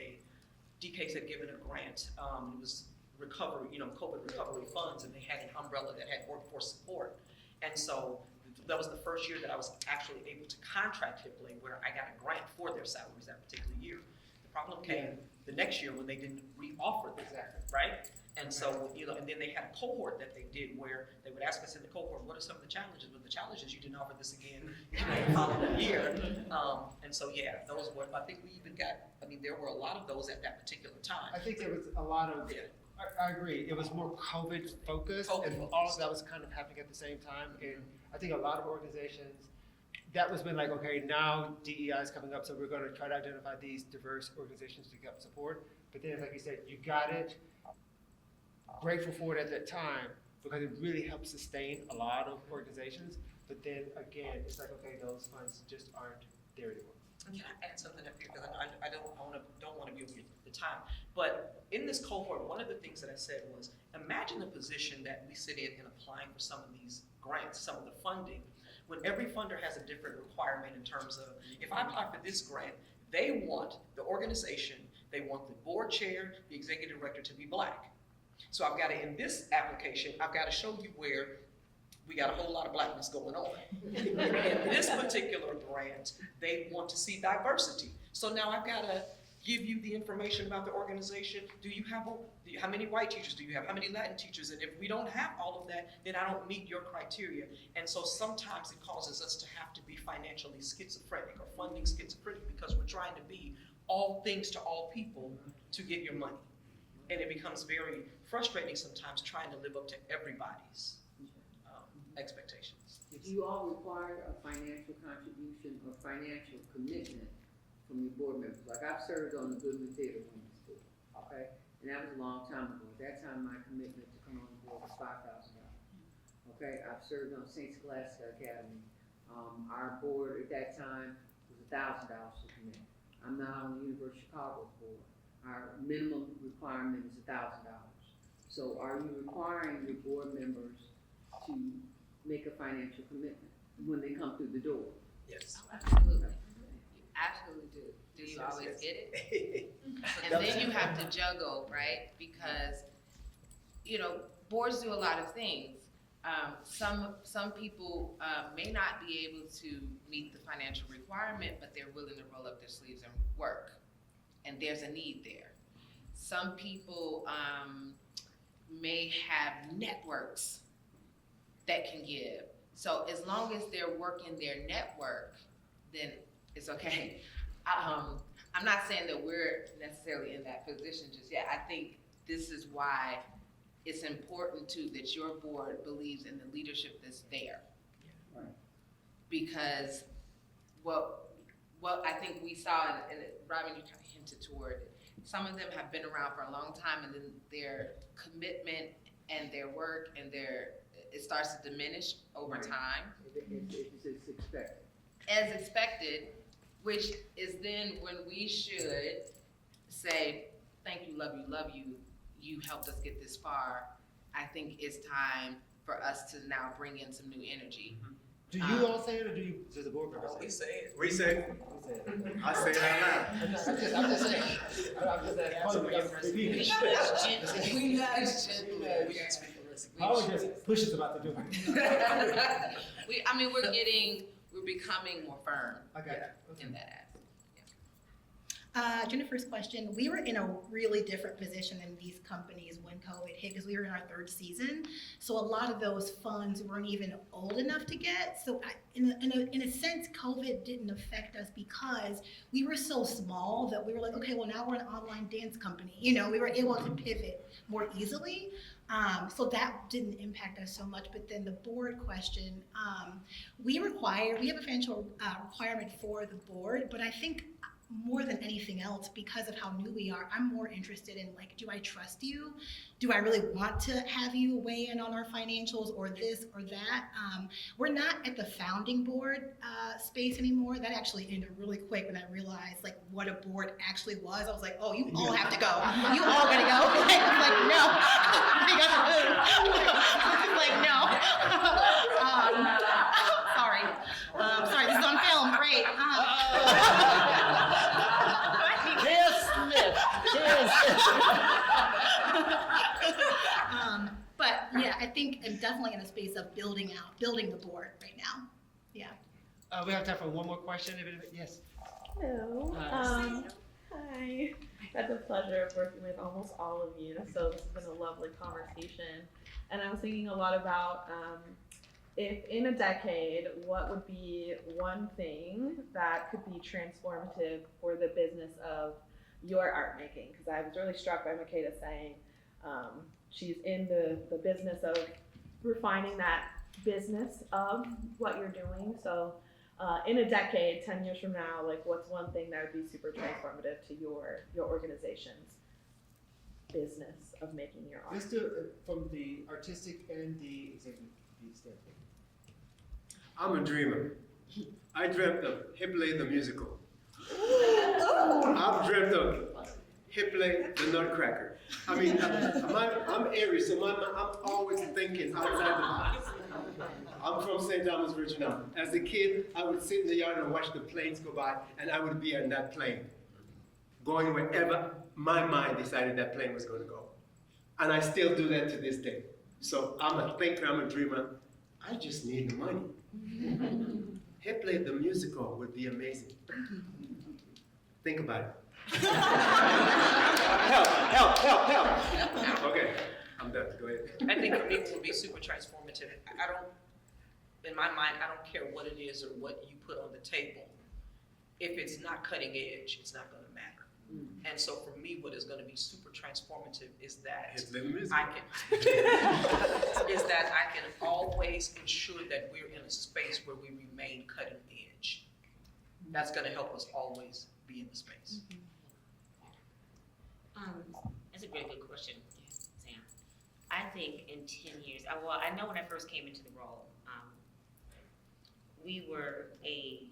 DKs had given a grant. It was recovery, COVID recovery funds, and they had an umbrella that had workforce support. And so that was the first year that I was actually able to contract Hip Play, where I got a grant for their salaries that particular year. The problem came the next year when they didn't re-offer them, right? And so, and then they had a cohort that they did where they would ask us in the cohort, what are some of the challenges? Well, the challenge is you didn't offer this again the following year. And so, those were, I think we even got, there were a lot of those at that particular time. I think there was a lot of, I agree, it was more COVID focused, and all of that was kind of happening at the same time. And I think a lot of organizations, that was when like, okay, now DEI is coming up, so we're gonna try to identify these diverse organizations to get support. But then, like you said, you got it. Grateful for it at that time because it really helped sustain a lot of organizations. But then again, it's like, okay, those funds just aren't there anymore. Can I add something up here, because I don't want to give you the time. But in this cohort, one of the things that I said was, imagine the position that we sit in applying for some of these grants, some of the funding, when every funder has a different requirement in terms of, if I apply for this grant, they want the organization, they want the board chair, the executive director to be Black. So I've got to, in this application, I've got to show you where we got a whole lot of Blackness going on. In this particular grant, they want to see diversity. So now I've got to give you the information about the organization. How many white teachers do you have? How many Latin teachers? And if we don't have all of that, then I don't meet your criteria. And so sometimes it causes us to have to be financially schizophrenic or funding schizophrenic because we're trying to be all things to all people to get your money. And it becomes very frustrating sometimes trying to live up to everybody's expectations. Do you all require a financial contribution or financial commitment from your board members? Like I've served on the Goodman Theater Women's School, okay? And that was a long time ago. At that time, my commitment to come on board was $5,000. okay, I've served on St. Scholastica Academy. Our board at that time was $1,000 to commit. I'm not on the University of Chicago's board. Our minimum requirement is $1,000. So are you requiring your board members to make a financial commitment when they come through the door? Yes. Absolutely. You absolutely do. Do you always get it? And then you have to juggle, right? Because, you know, boards do a lot of things. Some people may not be able to meet the financial requirement, but they're willing to roll up their sleeves and work. And there's a need there. Some people may have networks that can give. So as long as they're working their network, then it's okay. I'm not saying that we're necessarily in that position just yet. I think this is why it's important too that your board believes in the leadership that's there. Right. Because what I think we saw, and Robin, you kind of hinted toward it, some of them have been around for a long time, and then their commitment and their work and it starts to diminish over time. It's expected. As expected, which is then when we should say, thank you, love you, you helped us get this far. I think it's time for us to now bring in some new energy. Do you all say it, or does the board member say it? We say it. We say it. I say it out loud. I'm just saying. I'm just repeating. Howard just pushes about to do it. We're becoming more firm I got it. in that aspect. Jennifer's question, we were in a really different position than these companies when COVID hit because we were in our third season. So a lot of those funds weren't even old enough to get. So in a sense, COVID didn't affect us because we were so small that we were like, okay, well now we're an online dance company. You know, we were able to pivot more easily. So that didn't impact us so much. But then the board question, we have a financial requirement for the board, but I think more than anything else, because of how new we are, I'm more interested in like, do I trust you? Do I really want to have you weigh in on our financials or this or that? We're not at the founding board space anymore. That actually ended really quick when I realized like what a board actually was. I was like, oh, you all have to go. You all gotta go. I'm like, no. Like, no. Sorry. Sorry, this is on film. Great. But yeah, I think I'm definitely in a space of building the board right now. Yeah. We have time for one more question. Yes. Hello. Hi. Hi. Had the pleasure of working with almost all of you, so this has been a lovely conversation. And I was thinking a lot about if in a decade, what would be one thing that could be transformative for the business of your art making? Because I was really struck by Makeda saying she's in the business of refining that business of what you're doing. So in a decade, 10 years from now, like what's one thing that would be super transformative to your organization's business of making your art? Let's do it from the artistic and the executive standpoint. I'm a dreamer. I dreamt of Hipley the musical. I've dreamt of Hipley the Nutcracker. I mean, I'm Aries, so I'm always thinking outside the box. I'm from St. Thomas, Virginia. As a kid, I would sit in the yard and watch the planes go by, and I would be on that plane, going wherever my mind decided that plane was going to go. And I still do that to this day. So I'm a thinker, I'm a dreamer. I just need the money. Hipley the musical would be amazing. Think about it. help. Okay, I'm done. Go ahead. I think for me it would be super transformative. In my mind, I don't care what it is or what you put on the table. If it's not cutting edge, it's not gonna matter. And so for me, what is gonna be super transformative is that I can always ensure that we're in a space where we remain cutting edge. That's gonna help us always be in the space. That's a very good question, Sam. I think in 10 years, well, I know when I first came into the role, we were a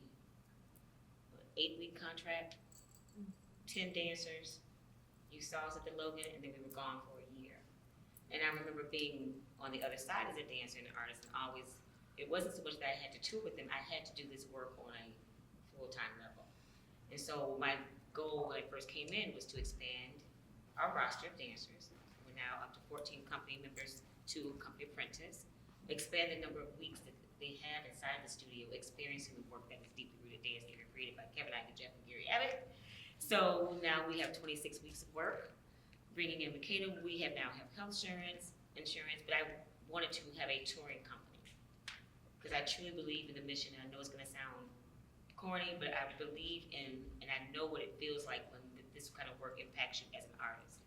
8-week contract, 10 dancers. You saw us at the Logan, and then we were gone for a year. And I remember being on the other side as a dancer and an artist, and always, it wasn't so much that I had to tour with them, I had to do this work on a full-time level. And so my goal when I first came in was to expand our roster of dancers. We're now up to 14 company members, 2 company apprentices, expand the number of weeks that they have inside the studio, experiencing the work that was deeply rooted dance theater created by Kevin Ike, Jeff, and Gary Abbott. So now we have 26 weeks of work. Bringing in Makeda, we now have health insurance, but I wanted to have a touring company. Because I truly believe in the mission, and I know it's gonna sound corny, but I believe in, and I know what it feels like when this kind of work impacts you as an artist.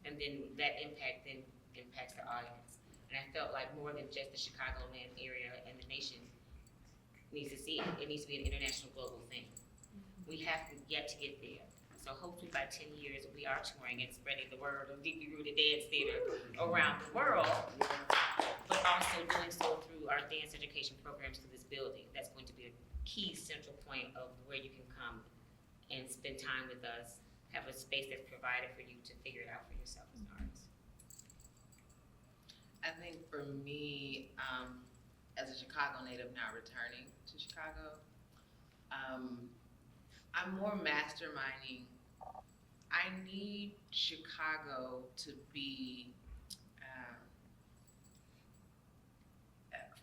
And then that impact then impacts the audience. And I felt like more than just the Chicagoland area and the nation needs to see it. It needs to be an international global thing. We have yet to get there. So hopefully by 10 years, we are touring and spreading the word of deeply rooted dance theater around the world, but also doing so through our dance education programs through this building. That's going to be a key central point of where you can come and spend time with us, have a space that's provided for you to figure it out for yourself as an artist. I think for me, as a Chicago native now returning to Chicago, I'm more masterminding. I need Chicago to be,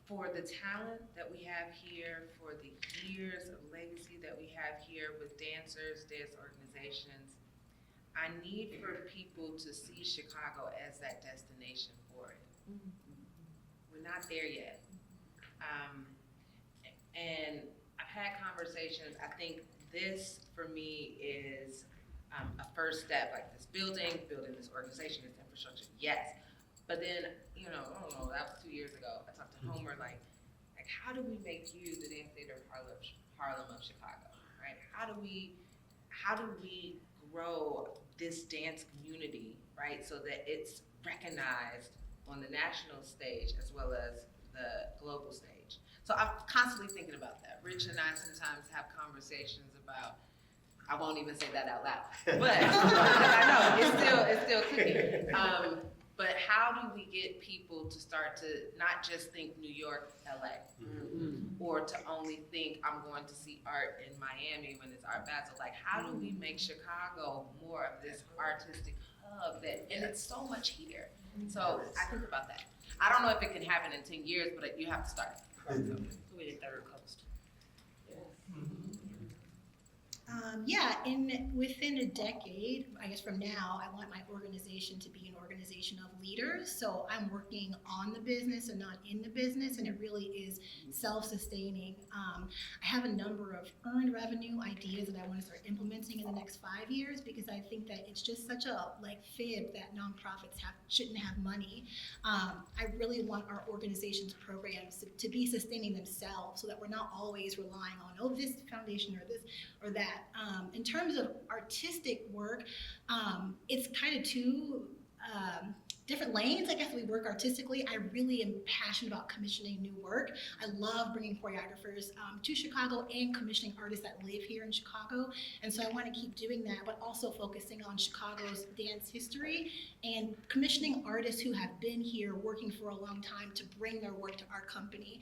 for the talent that we have here, for the years of legacy that we have here with dancers, dance organizations, I need for people to see Chicago as that destination for it. We're not there yet. And I've had conversations, I think this for me is a first step, like this building this organization, this infrastructure, yes. But then, I don't know, that was 2 years ago. I talked to Homer, like how do we make you the dance theater of Harlem of Chicago, right? How do we grow this dance community, right? So that it's recognized on the national stage as well as the global stage. So I'm constantly thinking about that. Rich and I sometimes have conversations about, I won't even say that out loud, but I know it's still cooking. But how do we get people to start to not just think New York, LA, or to only think I'm going to see art in Miami when it's Art Basel? Like, how do we make Chicago more of this artistic hub and it's so much here. So I think about that. I don't know if it can happen in 10 years, but you have to start. We're the third coast. Within a decade, I guess from now, I want my organization to be an organization of leaders. So I'm working on the business and not in the business, and it really is self-sustaining. I have a number of earned revenue ideas that I want to start implementing in the next 5 years, because I think that it's just such a fib that nonprofits shouldn't have money. I really want our organization's programs to be sustaining themselves, so that we're not always relying on, this foundation or this or that. In terms of artistic work, it's kind of two different lanes. I guess we work artistically. I really am passionate about commissioning new work. I love bringing choreographers to Chicago and commissioning artists that live here in Chicago. And so I want to keep doing that, but also focusing on Chicago's dance history and commissioning artists who have been here working for a long time to bring their work to our company.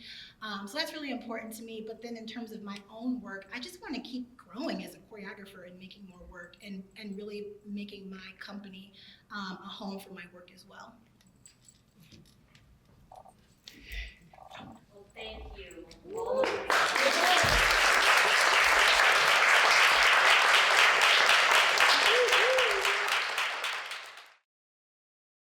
So that's really important to me. But then in terms of my own work, I just want to keep growing as a choreographer and making more work and really making my company a home for my work as well.